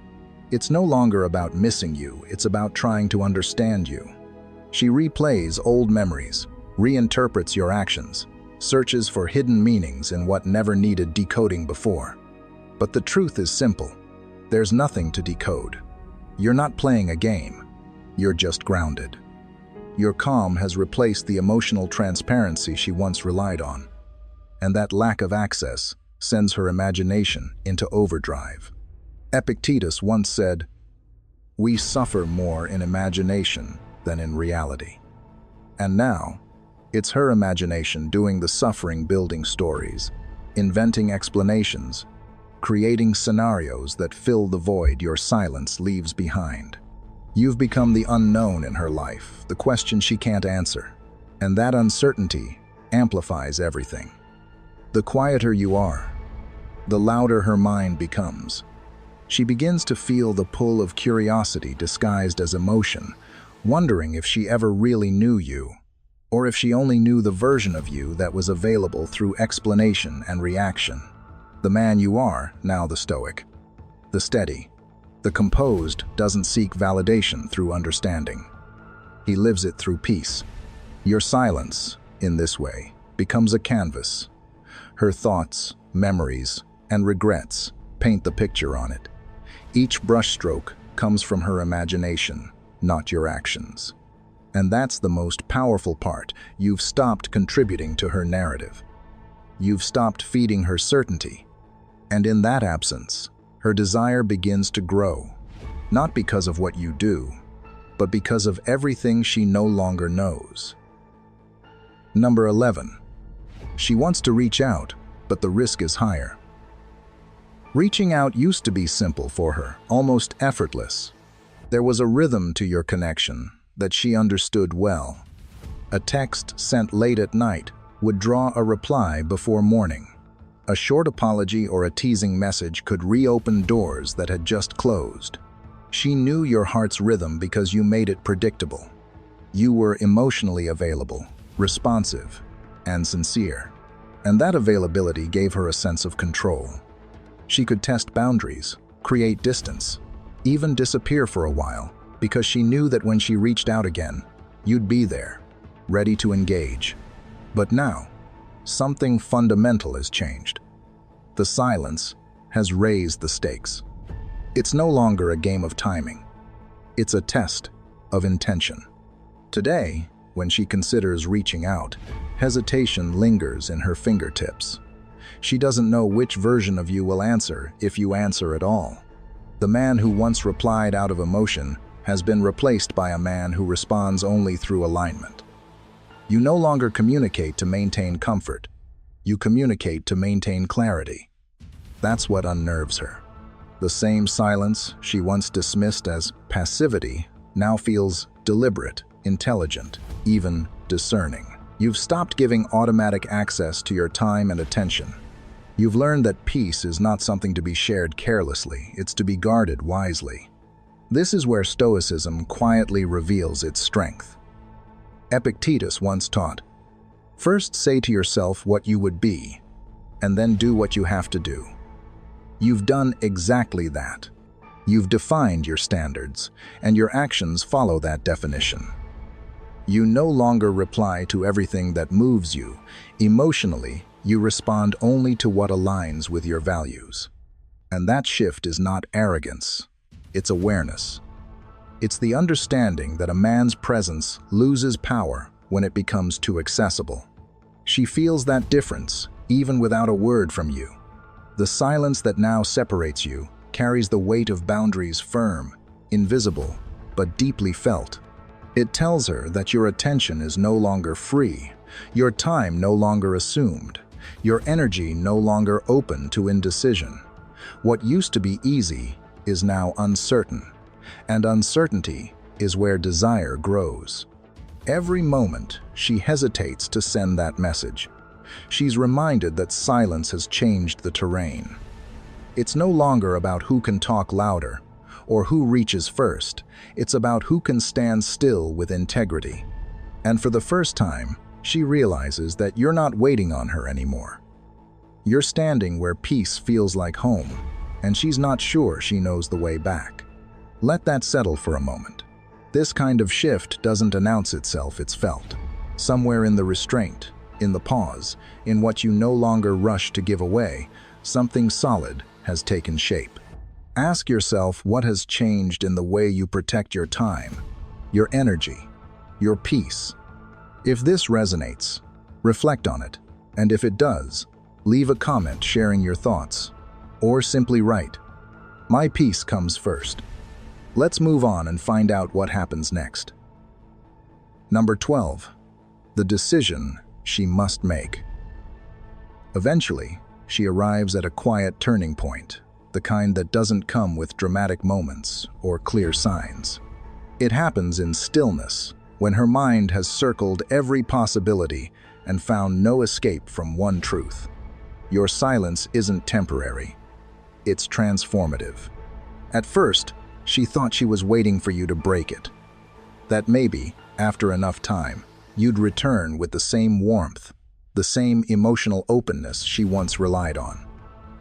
A: It's no longer about missing you, it's about trying to understand you. She replays old memories, reinterprets your actions, searches for hidden meanings in what never needed decoding before. But the truth is simple. There's nothing to decode. You're not playing a game. You're just grounded. Your calm has replaced the emotional transparency she once relied on. And that lack of access sends her imagination into overdrive. Epictetus once said, "We suffer more in imagination than in reality." And now, it's her imagination doing the suffering, building stories, inventing explanations, creating scenarios that fill the void your silence leaves behind. You've become the unknown in her life, the question she can't answer. And that uncertainty amplifies everything. The quieter you are, the louder her mind becomes. She begins to feel the pull of curiosity disguised as emotion, wondering if she ever really knew you, or if she only knew the version of you that was available through explanation and reaction. The man you are, now the Stoic. The steady, the composed doesn't seek validation through understanding. He lives it through peace. Your silence, in this way, becomes a canvas. Her thoughts, memories, and regrets paint the picture on it. Each brushstroke comes from her imagination, not your actions. And that's the most powerful part. You've stopped contributing to her narrative. You've stopped feeding her certainty. And in that absence, her desire begins to grow, not because of what you do, but because of everything she no longer knows. Number 11. She wants to reach out, but the risk is higher. Reaching out used to be simple for her, almost effortless. There was a rhythm to your connection that she understood well. A text sent late at night would draw a reply before morning. A short apology or a teasing message could reopen doors that had just closed. She knew your heart's rhythm because you made it predictable. You were emotionally available, responsive, and sincere. And that availability gave her a sense of control. She could test boundaries, create distance, even disappear for a while, because she knew that when she reached out again, you'd be there, ready to engage. But now, something fundamental has changed. The silence has raised the stakes. It's no longer a game of timing. It's a test of intention. Today, when she considers reaching out, Hesitation lingers in her fingertips. She doesn't know which version of you will answer, if you answer at all. The man who once replied out of emotion has been replaced by a man who responds only through alignment. You no longer communicate to maintain comfort. You communicate to maintain clarity. That's what unnerves her. The same silence she once dismissed as passivity now feels deliberate, intelligent, even discerning. You've stopped giving automatic access to your time and attention. You've learned that peace is not something to be shared carelessly, it's to be guarded wisely. This is where Stoicism quietly reveals its strength. Epictetus once taught, "First say to yourself what you would be, and then do what you have to do." You've done exactly that. You've defined your standards, and your actions follow that definition. You no longer reply to everything that moves you. Emotionally, you respond only to what aligns with your values. And that shift is not arrogance, it's awareness. It's the understanding that a man's presence loses power when it becomes too accessible. She feels that difference, even without a word from you. The silence that now separates you carries the weight of boundaries firm, invisible, but deeply felt. It tells her that your attention is no longer free, your time no longer assumed, your energy no longer open to indecision. What used to be easy is now uncertain, and uncertainty is where desire grows. Every moment, she hesitates to send that message. She's reminded that silence has changed the terrain. It's no longer about who can talk louder or who reaches first. It's about who can stand still with integrity. And for the first time, she realizes that you're not waiting on her anymore. You're standing where peace feels like home, and she's not sure she knows the way back. Let that settle for a moment. This kind of shift doesn't announce itself, it's felt. Somewhere in the restraint, in the pause, in what you no longer rush to give away, something solid has taken shape. Ask yourself what has changed in the way you protect your time, your energy, your peace. If this resonates, reflect on it, and if it does, leave a comment sharing your thoughts, or simply write, "My peace comes first." Let's move on and find out what happens next. Number 12. The decision she must make. Eventually, she arrives at a quiet turning point, the kind that doesn't come with dramatic moments or clear signs. It happens in stillness, when her mind has circled every possibility and found no escape from one truth. Your silence isn't temporary, it's transformative. At first, she thought she was waiting for you to break it. That maybe, after enough time, you'd return with the same warmth, the same emotional openness she once relied on.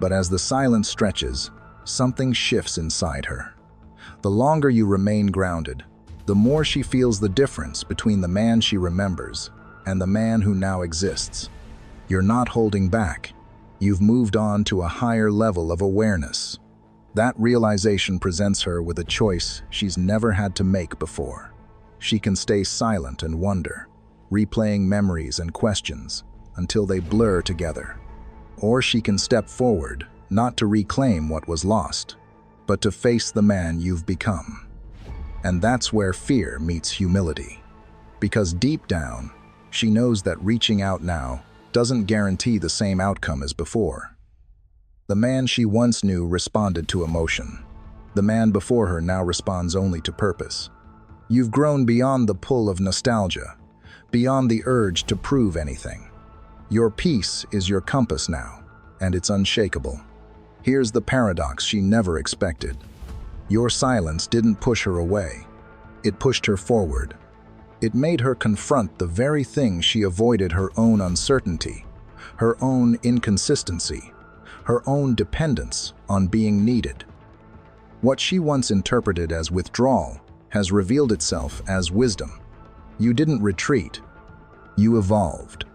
A: But as the silence stretches, something shifts inside her. The longer you remain grounded, the more she feels the difference between the man she remembers and the man who now exists. You're not holding back. You've moved on to a higher level of awareness. That realization presents her with a choice she's never had to make before. She can stay silent and wonder, replaying memories and questions until they blur together. Or she can step forward, not to reclaim what was lost, but to face the man you've become. And that's where fear meets humility. Because deep down, she knows that reaching out now doesn't guarantee the same outcome as before. The man she once knew responded to emotion. The man before her now responds only to purpose. You've grown beyond the pull of nostalgia, beyond the urge to prove anything. Your peace is your compass now, and it's unshakable. Here's the paradox she never expected. Your silence didn't push her away. It pushed her forward. It made her confront the very thing she avoided: her own uncertainty, her own inconsistency, her own dependence on being needed. What she once interpreted as withdrawal has revealed itself as wisdom. You didn't retreat. You evolved.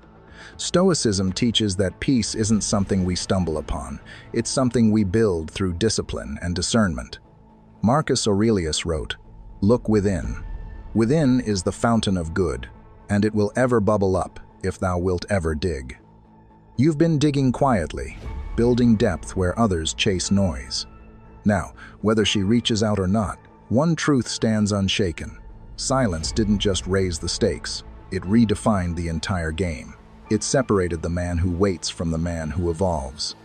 A: Stoicism teaches that peace isn't something we stumble upon. It's something we build through discipline and discernment. Marcus Aurelius wrote, "Look within. Within is the fountain of good, and it will ever bubble up if thou wilt ever dig. You've been digging quietly, building depth where others chase noise. Now, whether she reaches out or not, one truth stands unshaken. Silence didn't just raise the stakes, it redefined the entire game. It separated the man who waits from the man who evolves.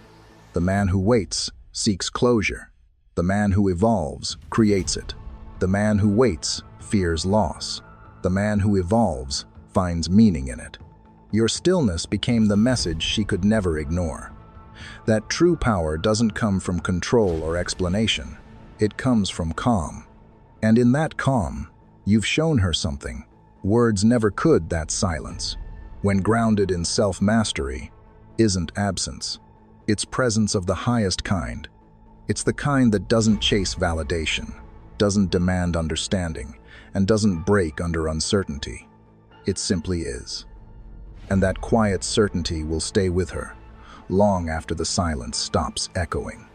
A: The man who waits seeks closure. The man who evolves creates it. The man who waits fears loss. The man who evolves finds meaning in it. Your stillness became the message she could never ignore. That true power doesn't come from control or explanation. It comes from calm. And in that calm, you've shown her something. Words never could, that silence. When grounded in self-mastery, isn't absence. It's presence of the highest kind. It's the kind that doesn't chase validation, doesn't demand understanding, and doesn't break under uncertainty. It simply is. And that quiet certainty will stay with her, long after the silence stops echoing.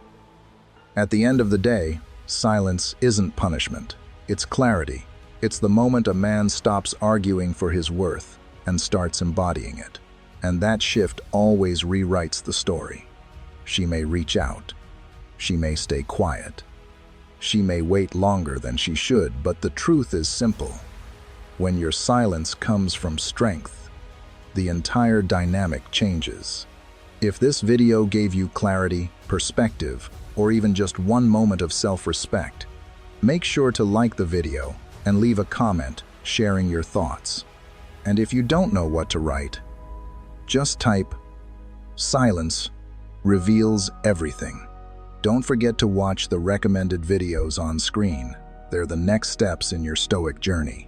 A: At the end of the day, silence isn't punishment. It's clarity. It's the moment a man stops arguing for his worth and starts embodying it. And that shift always rewrites the story. She may reach out. She may stay quiet. She may wait longer than she should, but the truth is simple. When your silence comes from strength, the entire dynamic changes. If this video gave you clarity, perspective, or even just one moment of self-respect, make sure to like the video and leave a comment sharing your thoughts. And if you don't know what to write, just type "Silence reveals everything." Don't forget to watch the recommended videos on screen. They're the next steps in your Stoic journey.